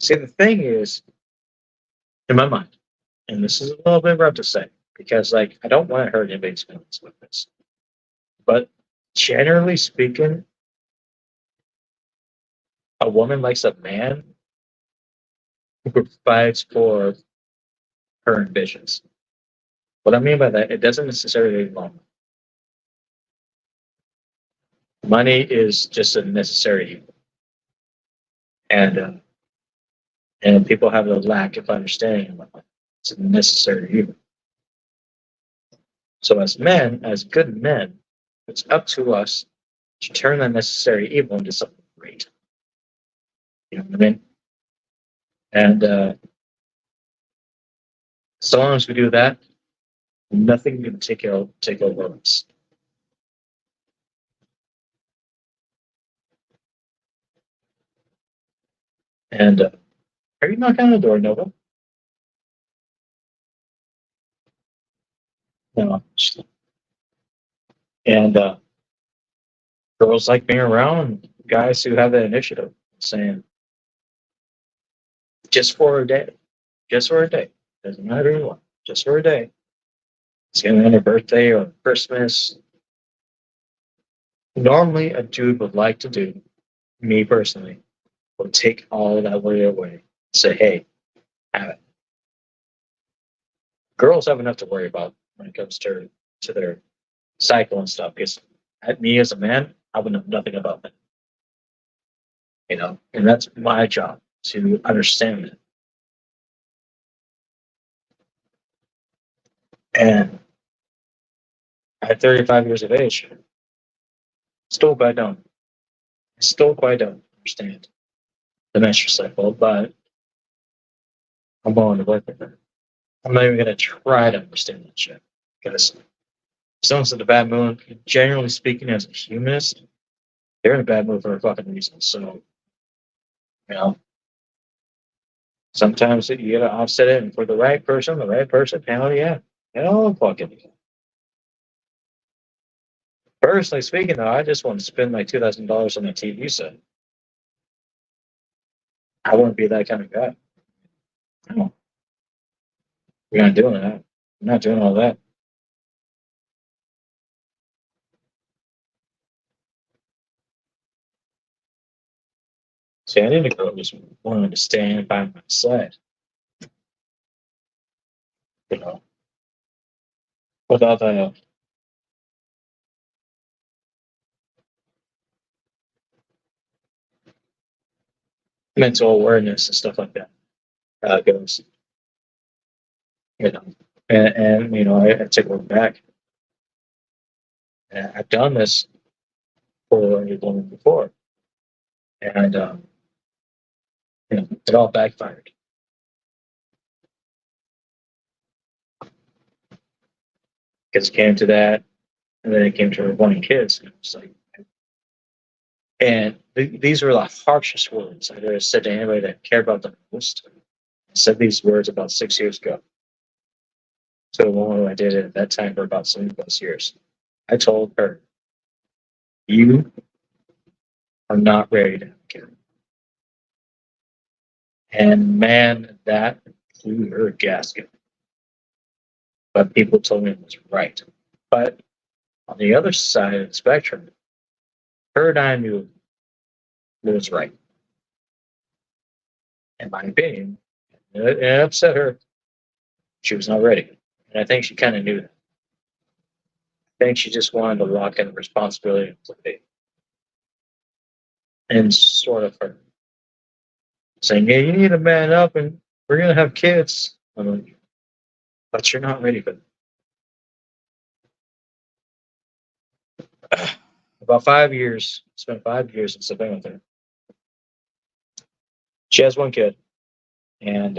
See, the thing is, in my mind, and this is a little bit rough to say, because like I don't want to hurt anybody's feelings with this, but generally speaking, a woman likes a man who provides for her ambitions. What I mean by that, it doesn't necessarily belong. Money is just a necessary evil, and and people have a lack of understanding about it. It's a necessary evil. So as men, as good men, it's up to us to turn that necessary evil into something great. You know what I mean? And so long as we do that, nothing can take over us. And are you knocking on the door, Nova? No. And girls like being around guys who have that initiative, saying, just for a day, just for a day, doesn't matter who you are, just for a day. It's going to be on a birthday or Christmas. Normally, a dude would like to do, me personally, would take all of that worry away. Say, hey, have it. Girls have enough to worry about when it comes to their cycle and stuff. Because me as a man, I would know nothing about that. You know, and that's my job to understand it. And at 35 years of age, still quite don't, still quite don't understand the menstrual cycle, but I'm willing to work with it. I'm not even gonna try to understand that shit because someone's in a bad mood. Generally speaking, as a humanist, they're in a bad mood for a fucking reason. So you know, sometimes you gotta offset it, and for the right person, hell yeah, hell fucking. Yeah. Personally speaking, though, I just want to spend like $2,000 on a TV set. I wouldn't be that kind of guy. No, we're not doing that. We're not doing all that. See, I need a girl who's willing to stand by my side, you know, without the mental awareness and stuff like that. Goes, you know, and you know, I take a look back. And I've done this for a woman before, and you know, it all backfired because it came to that, and then it came to her wanting kids. And it was like, and these were the harshest words I've ever said to anybody that cared about them most. I said these words about 6 years ago to a woman who I dated at that time for about 7+ years. I told her, "You are not ready to have a kid." And man, that blew her gasket. But people told me it was right. But on the other side of the spectrum, her and I knew it was right, in my opinion. It upset her. She was not ready. And I think she kind of knew that. I think she just wanted to lock in the responsibility and play and sort of her saying, "Yeah, you need to man up and we're going to have kids." I'm like, but you're not ready for that. About 5 years, spent 5 years in Savannah with her. She has one kid, and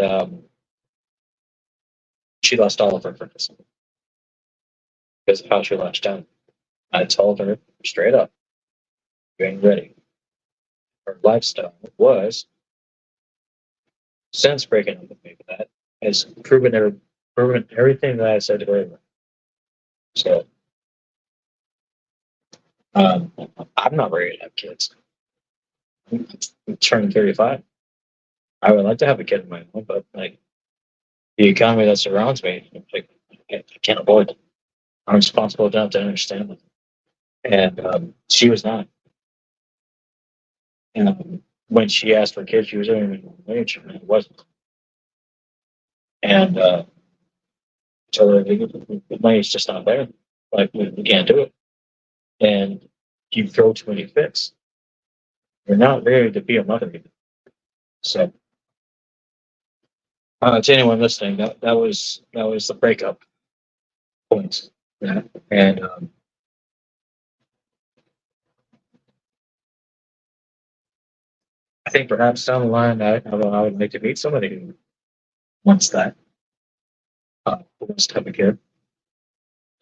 she lost all of her friends because of how she latched down. I told her straight up, "You ain't ready." Her lifestyle was, since breaking up with me for that, has proven everything that I said to her. So um, I'm not ready to have kids. I'm turning 35. I would like to have a kid of my own, but like the economy that surrounds me, like I can't avoid it. I'm responsible enough to understand it. And she was not. And when she asked for kids, she was only minimum wage, and it wasn't. and told her the money's just not there. Like we can't do it, and you throw too many fits. You're not ready to be a mother yet. So, to anyone listening, that was the breakup point. Yeah. And I think perhaps down the line, I would like to meet somebody who wants that, who wants to have a kid.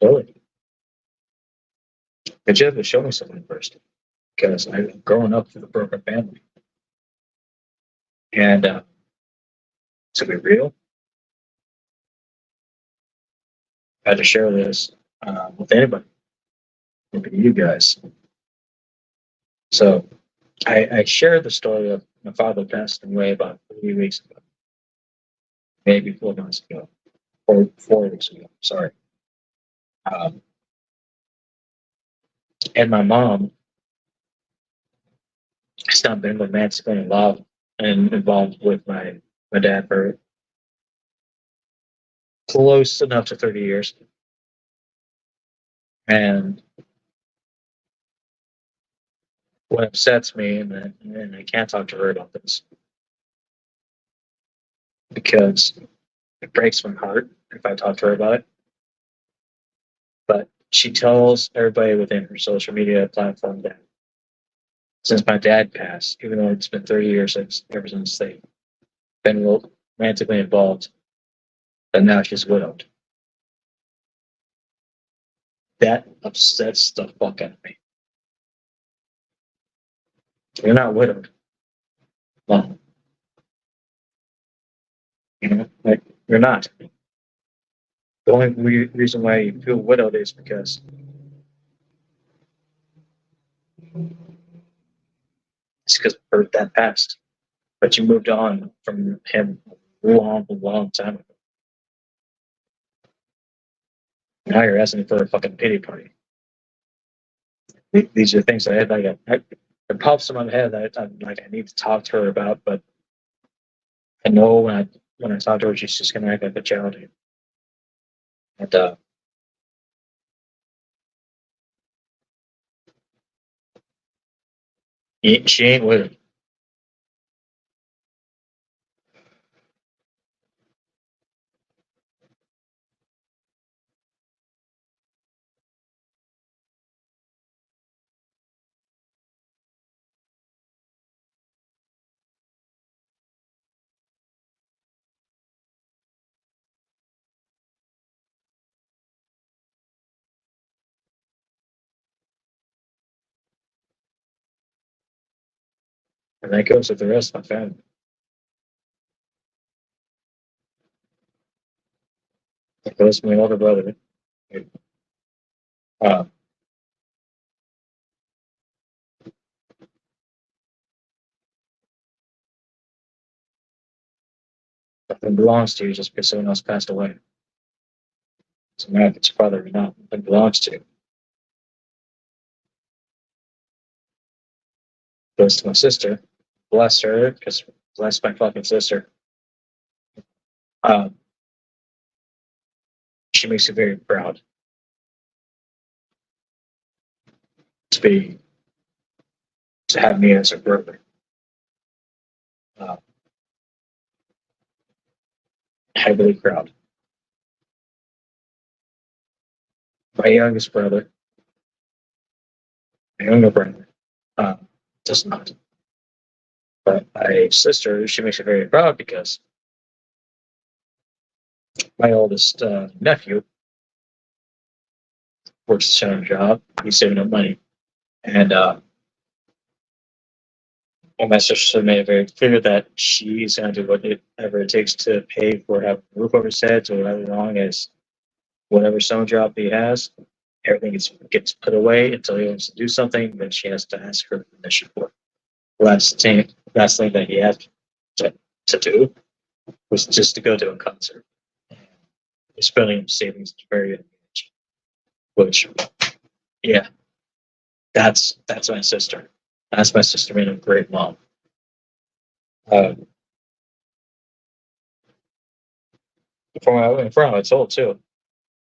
Totally. But you have to show me something first, because I've grown up with a broken family. And to be real, I had to share this with anybody, maybe you guys. So I shared the story of my father passing away about 3 weeks ago, maybe 4 months ago, or 4 weeks ago. Sorry. Um, and my mom has not been romantically involved with my dad for close enough to 30 years. And what upsets me, and I can't talk to her about this because it breaks my heart if I talk to her about it. But she tells everybody within her social media platform that since my dad passed, even though it's been 30 years ever since they've been romantically involved, that now she's widowed. That upsets the fuck out of me. You're not widowed. Well, like you're not. The only reason why you feel widowed is because her dad passed, but you moved on from him a long time ago. Now you're asking for a fucking pity party. These are things that it pops in my head that I need to talk to her about, but I know when I talk to her, she's just gonna act like a child. And she ain't with it. And that goes with the rest of my family. It goes with my older brother. Uh, Nothing belongs to you just because someone else passed away. Doesn't matter if it's your brother or not. Nothing belongs to you. It goes to my sister. Bless her, because bless my fucking sister. Um, she makes me very proud to be to have me as her brother. Uh, Heavily proud. My youngest brother, my younger brother, uh, does not. But my sister, she makes me very proud because my oldest nephew works a similar job. He's saving up money. And my sister made it very clear that she's going to do whatever it takes to pay for having a roof over his head, so as long as whatever summer job he has, everything gets put away until he wants to do something, then she has to ask her permission for it. Last thing that he had to do was just to go to a concert. He's spending savings at a very young age, which, yeah, that's my sister. That's my sister being a great mom. Um, from what I told too.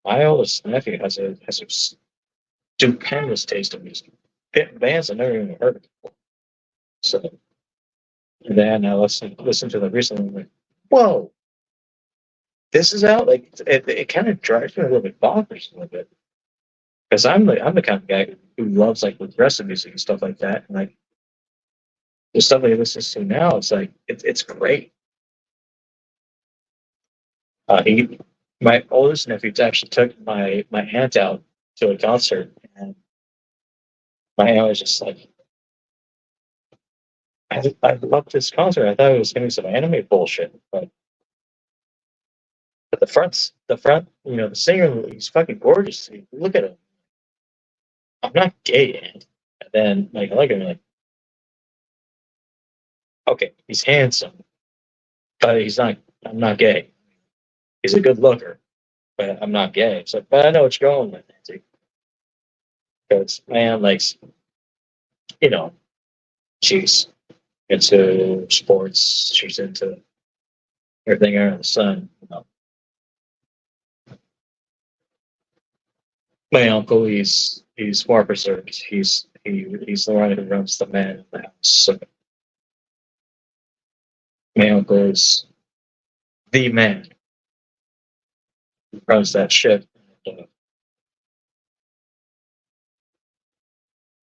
My oldest nephew has a stupendous taste in music. Bands I never even heard of. So and then I listened to them recently. I'm like, whoa, this is out. Like it kind of drives me a little bit bonkers a little bit because I'm the kind of guy who loves like progressive music and stuff like that. And like the stuff that he listens to now, it's like it's great. He my oldest nephew actually took my aunt out to a concert, and my aunt was just like, I loved this concert. I thought it was gonna be some anime bullshit, but the front, the singer, he's fucking gorgeous. Look at him. I'm not gay, Aunt. And then like I like him, like, okay, he's handsome, but he's not. I'm not gay. He's a good looker, but I'm not gay. It's like, but I know what you're going with, Nancy. Because my aunt likes, you know, she's into sports. She's into everything under the sun. My uncle, he's more preserved. He's the one who runs the man in the house. So my uncle is the man who runs that ship.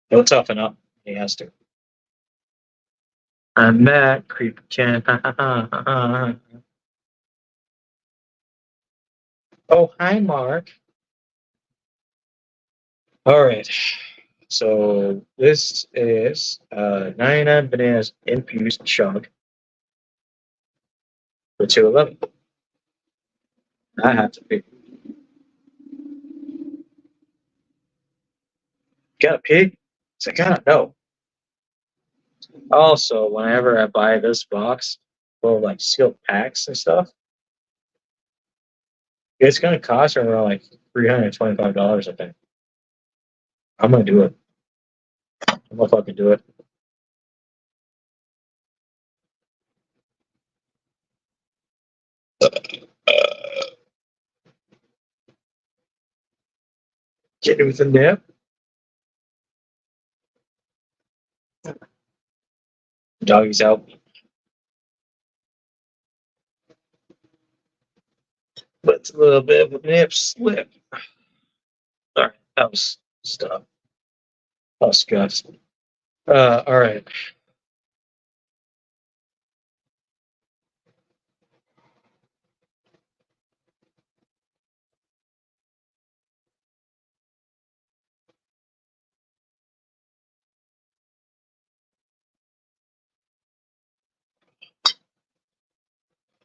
He'll toughen up. He has to. I'm that creep Ken. Oh, hi, Mark. All right. So this is 99 bananas infused chug for 211. I have to pee. Got a pig? It's like, God, no. Also, whenever I buy this box full of like sealed packs and stuff, it's gonna cost around like $325, I think. I'm gonna do it. I'm gonna fucking do it. Get it with a nip. Doggy's out. But a little bit of a nip slip. All right, that was stuff. That was guts. All right.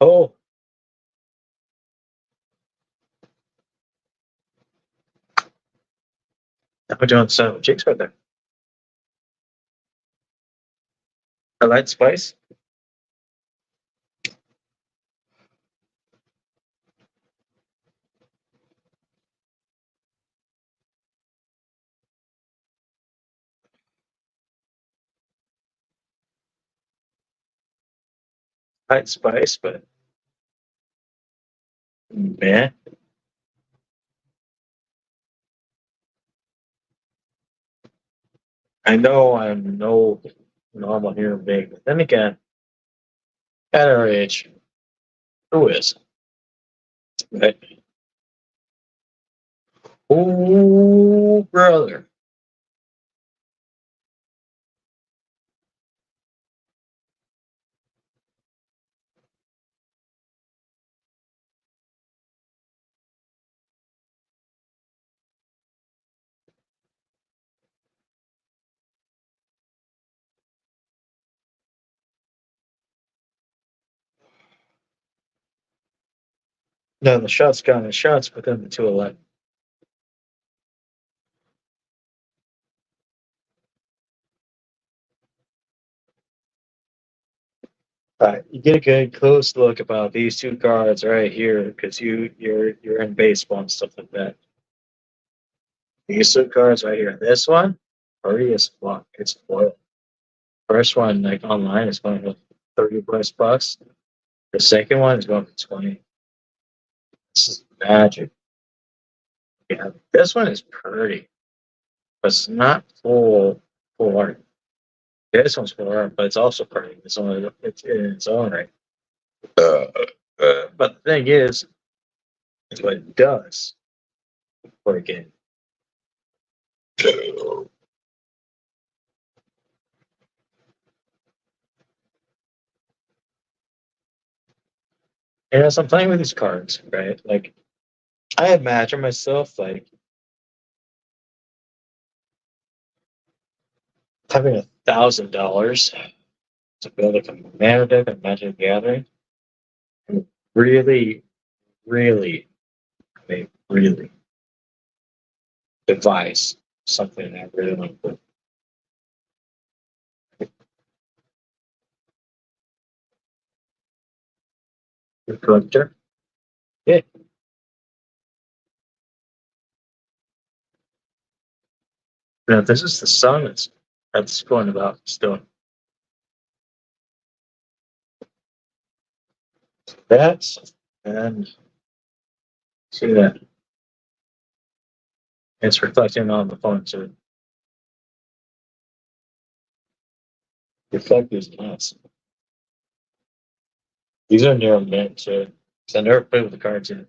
Oh, I'm doing some chicks right there. A light spice. Light spice, but man, I know I'm no normal human being, but then again, at our age, who is? Right? Oh, brother. No, the shots got the shots within the 211. All right, you get a good close look about these two cards right here because you're in baseball and stuff like that. These two cards right here. This one, pretty as fuck. It's foil. First one, like online, is going for 30 plus bucks. The second one is going for 20. This is magic. Yeah, this one is pretty, but it's not full art. This one's full art, but it's also pretty. It's in its own right. Uh, but the thing is what it does for a game. And as I'm playing with these cards, right? Like I imagine myself like having $1,000 to build a commander deck of Magic the Gathering. And really, really, really devise something that I really want to put. The collector. Yeah. Now this is the sun that's going about still. That's and see that. It's reflecting on the phone too. Reflect these nuts. These are near mint too. So I never played with the cards yet.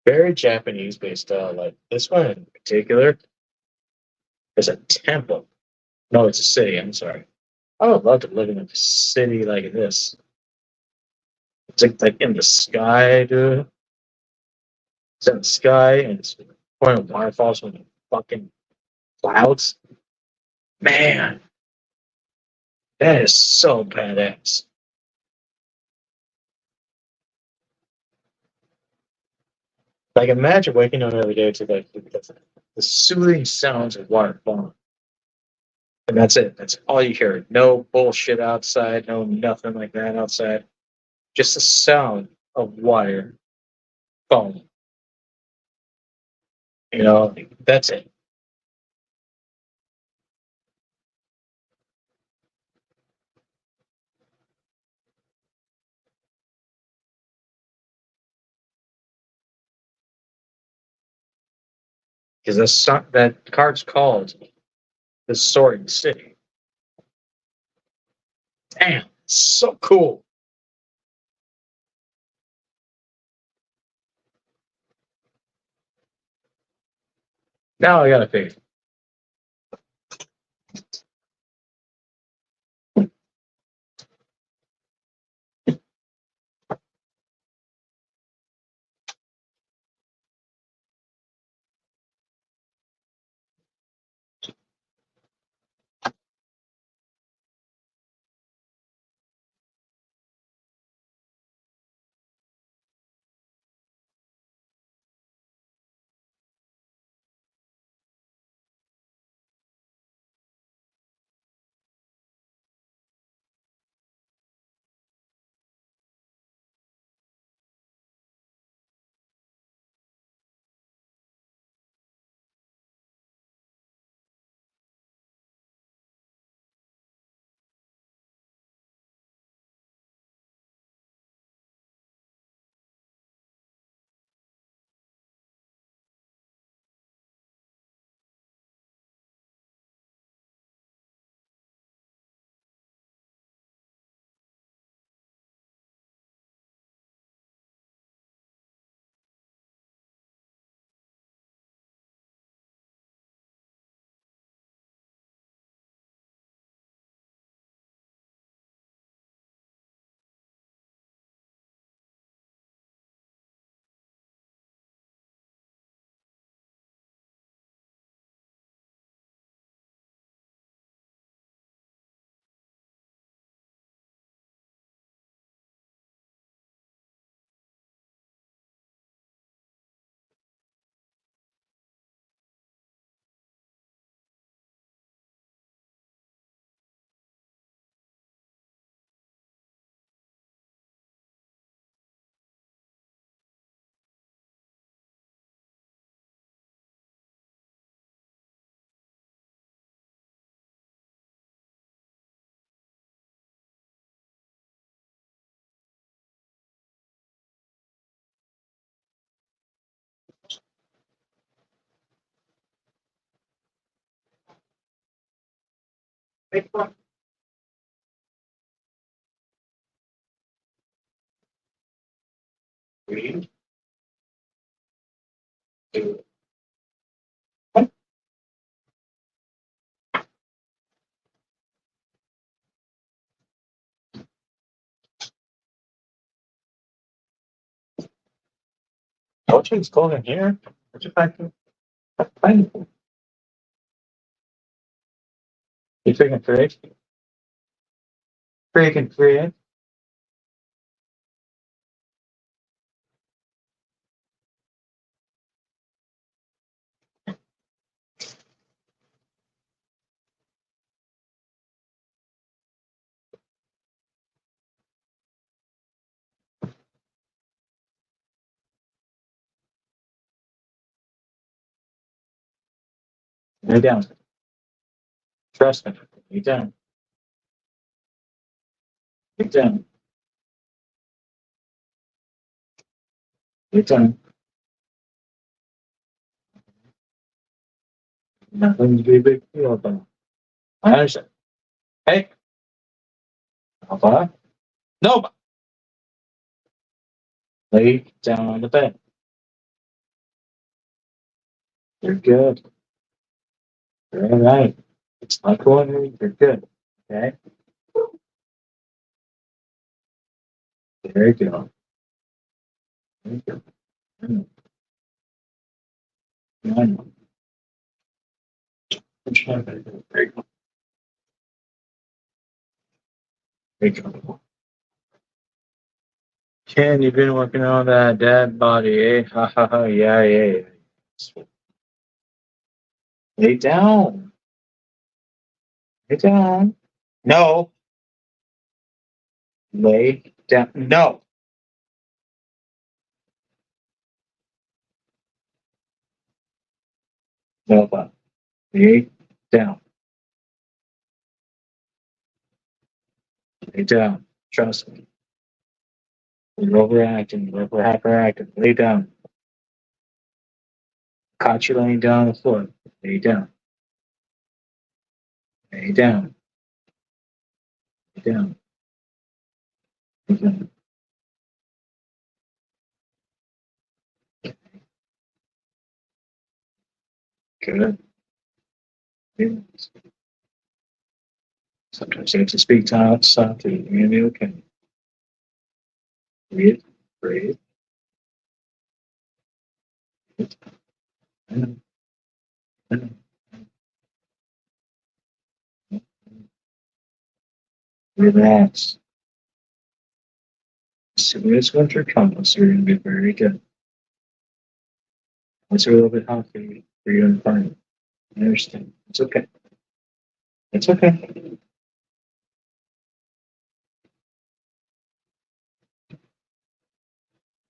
Very Japanese based style. Like this one in particular is a temple. No, it's a city. I'm sorry. I would love to live in a city like this. It's like in the sky, dude. It's in the sky and it's pouring waterfalls from the fucking clouds. Man, that is so badass. Like imagine waking up every day to like the soothing sounds of water falling. And that's it. That's all you hear. No bullshit outside, no nothing like that outside. Just the sound of water falling. You know, that's it. Because that card's called the Soaring City. Damn, so cool. Now I gotta pay. Three, two. Coaching's cold in here. What's your factor? Fine. You freaking free? Freaking free. Lay down. Trust me. Lay down. Lay down. Lay down. Nothing to be a big deal about. I understand. Hey, Alpha. No. Lay down on the bed. You're good. You're all right. It's not going anywhere. You're good. Okay? There you go. There you go. I know. I know. There you go. There you go. Ken, you've been working on that dead body, eh? Ha ha ha. Yeah, yeah, yeah. Lay down. Lay down. No. Lay down. No. No, but lay down. Lay down. Trust me. You're overacting. You're over hyperactive. Lay down. Caught you laying down on the floor. Lay down. Lay down. Lay down. Lay down. Good. Good. Sometimes you have to speak out softly. You're gonna be okay. Breathe. Breathe. I know. I know. Relax. As soon as winter comes, you're gonna be very good. It's a little bit hot for you and fine. I understand. It's okay. It's okay.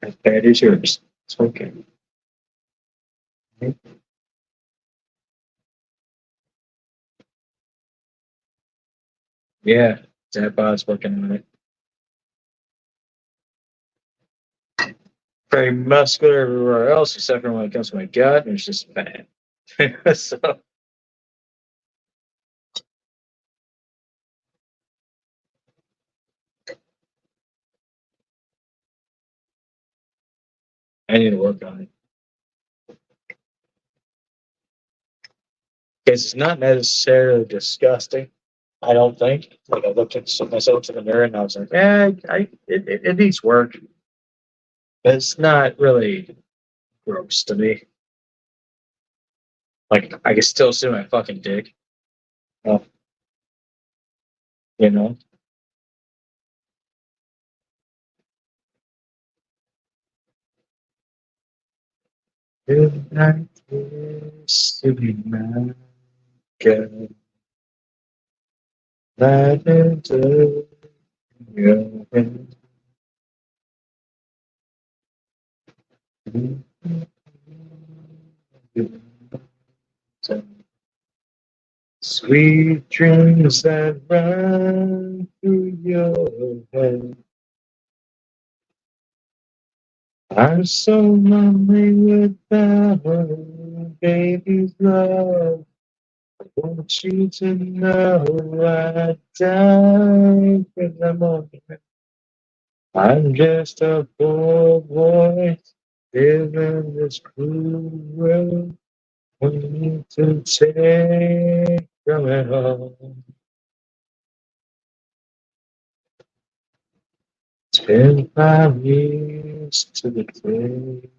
As bad as yours. It's okay. Yeah, that bod's working on it. Very muscular everywhere else, except for when it comes to my gut, and it's just bad. So I need to work on it. Because it's not necessarily disgusting. I don't think. Like I looked at myself in the mirror and I was like, it needs work. But it's not really gross to me. Like I can still see my fucking dick. Uh, you know. Good night, sweet man. Good night into your head. Sweet dreams that run through your head are so lonely without a baby's love. Won't want you to know I died for the moment. I'm just a poor boy living this cruel world. We need to take from it all. It's been 5 years to the day.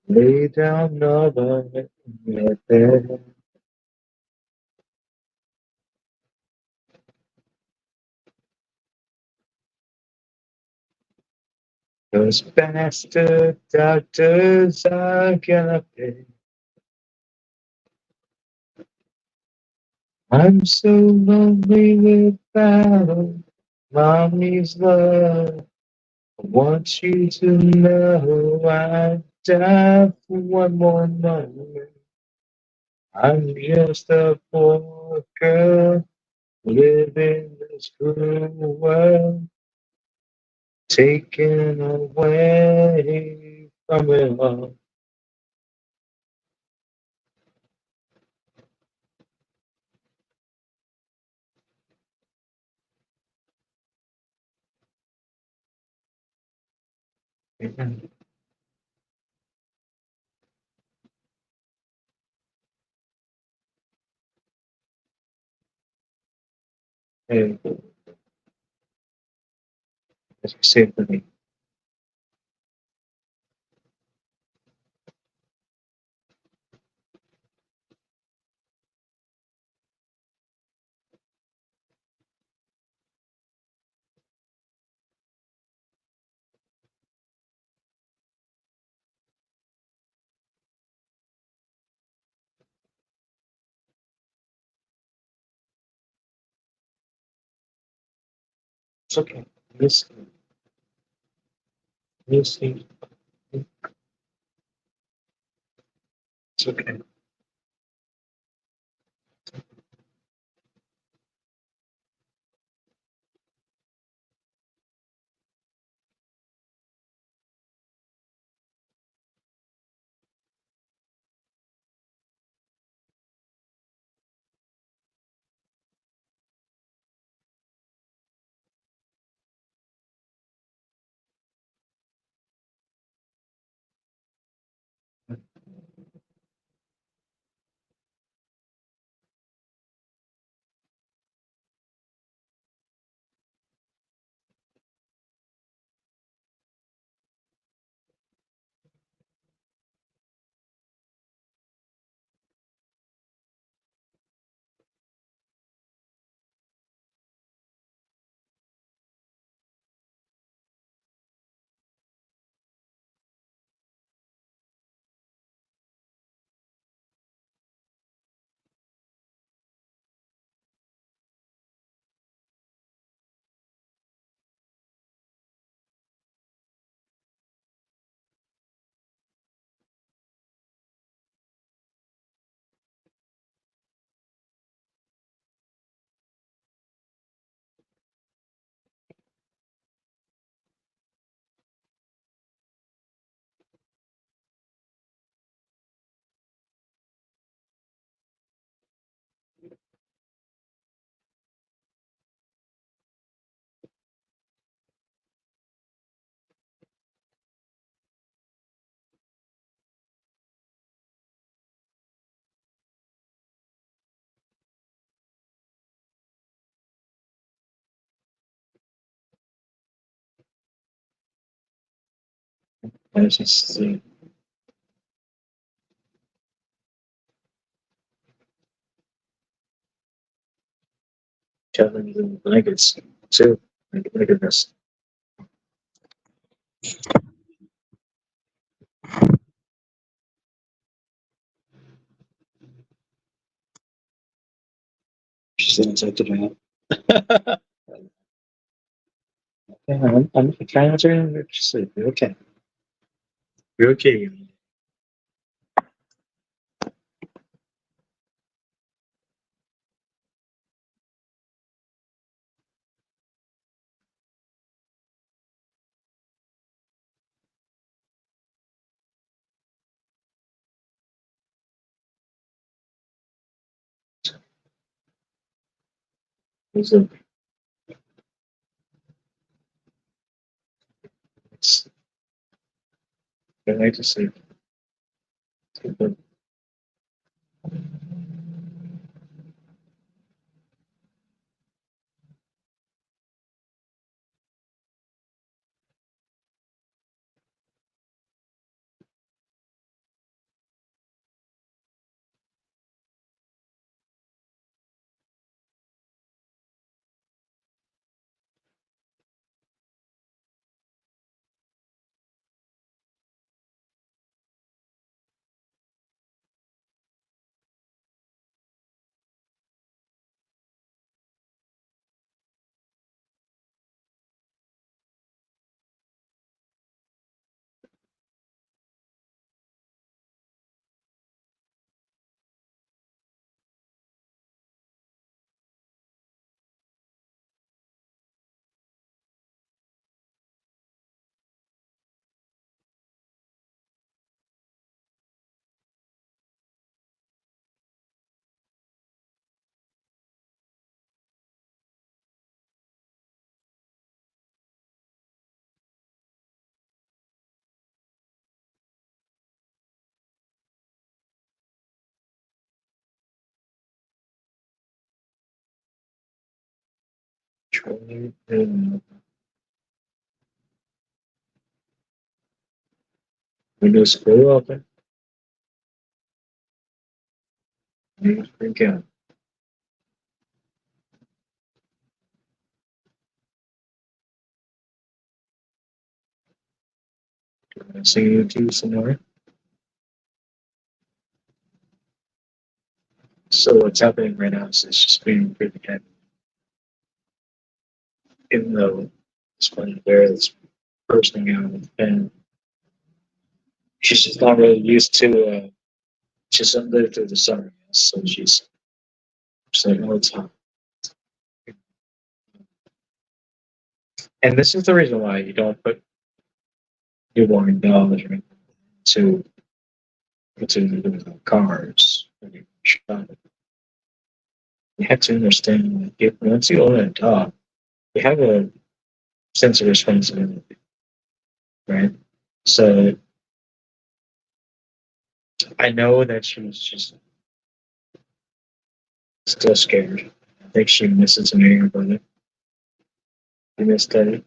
Lay down another in your bed. Those bastard doctors are gonna pay. I'm so lonely without mommy's love. I want you to know I'd die for one more moment. I'm just a poor girl living this cruel world, taken away from it all. Hey, as you said for me, it's okay. Listen, listen, it's okay. I just telling you the blankets too. Look at this. She said inside the bed. Yeah, I'm trying to sleep. You're okay. You're okay. It's a, it's, I like to sleep. Windows scroll open. News freak out. See you too somewhere. So what's happening right now is it's just being pretty heavy. Even though it's one there that's bursting out, and she's just not really used to. She's not lived through the summer, so she's like, oh, it's hot. And this is the reason why you don't put newborn dogs to into cars when you shop. You have to understand that once you own a dog, you have a sense of responsibility, right? So I know that she's just still scared. I think she misses me, her brother. He missed Eddie.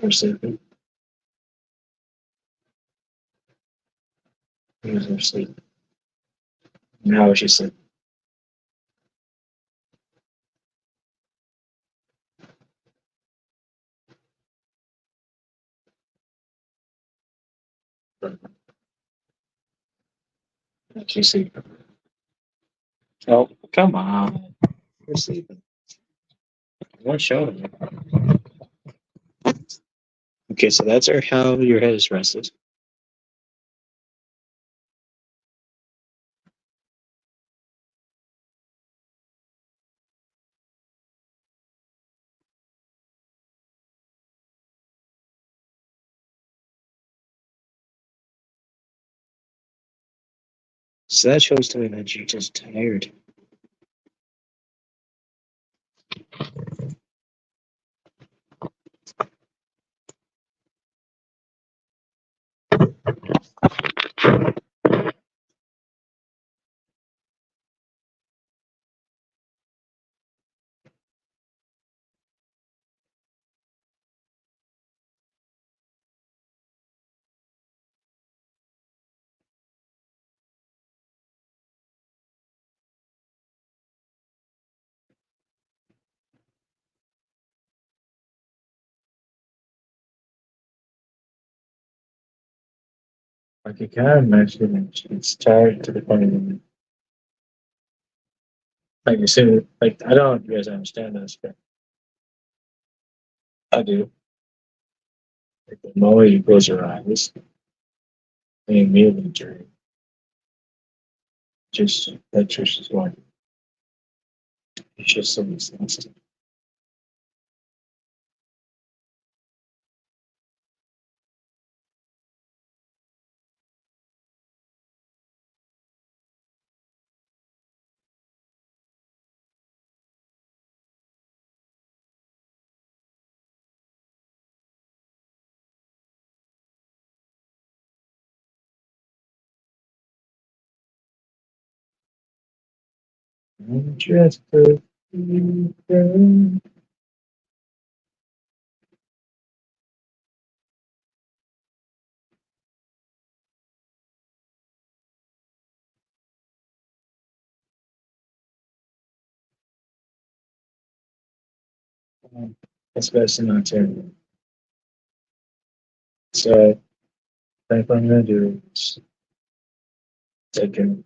Or sleeping. He was asleep. Now she's sleeping. She's sleeping. Oh, come on. We're sleeping. One show. Okay, so that's how your head is rested. So that shows to me that you're just tired. Like you can imagine it's tired to the point of like you said, like I don't know if you guys understand this, but I do. Like the moment you close your eyes and immediately turn, just that just is going. It's just so exhausting. I'm just a feeling. That's best in Ontario. So, I think what I'm gonna do is take her.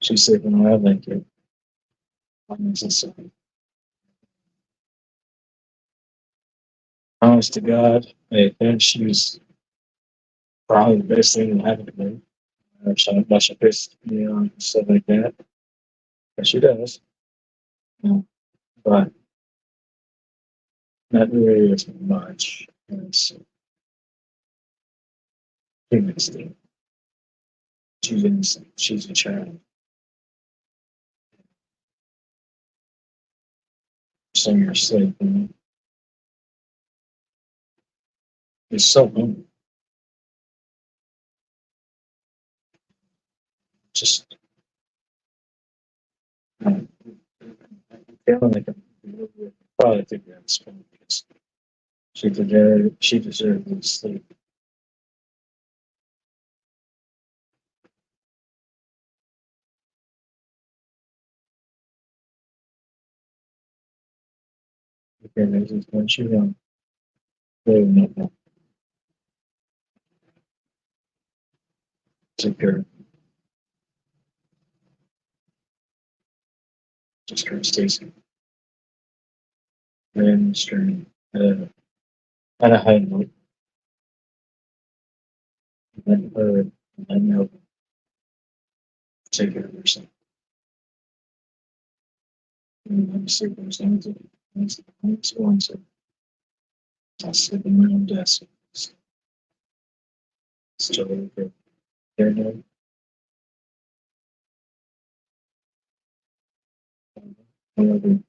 She's sleeping on my blanket. I'm just honest to God, I think she's probably the best thing that happened to me. She pissed me on and stuff like that. But she does. Yeah. But not really as much as humans do. She's innocent. She's a child. So you're sleeping. It's so hungry. Just um, feeling like I'm probably think that's funny because she deserved to sleep. Okay, there's this one she really not take her just her Stacy. And string at a high note, and then her and then no take care of herself. And then see those things. That's one so I sleep in my own desk. Still okay. There no however,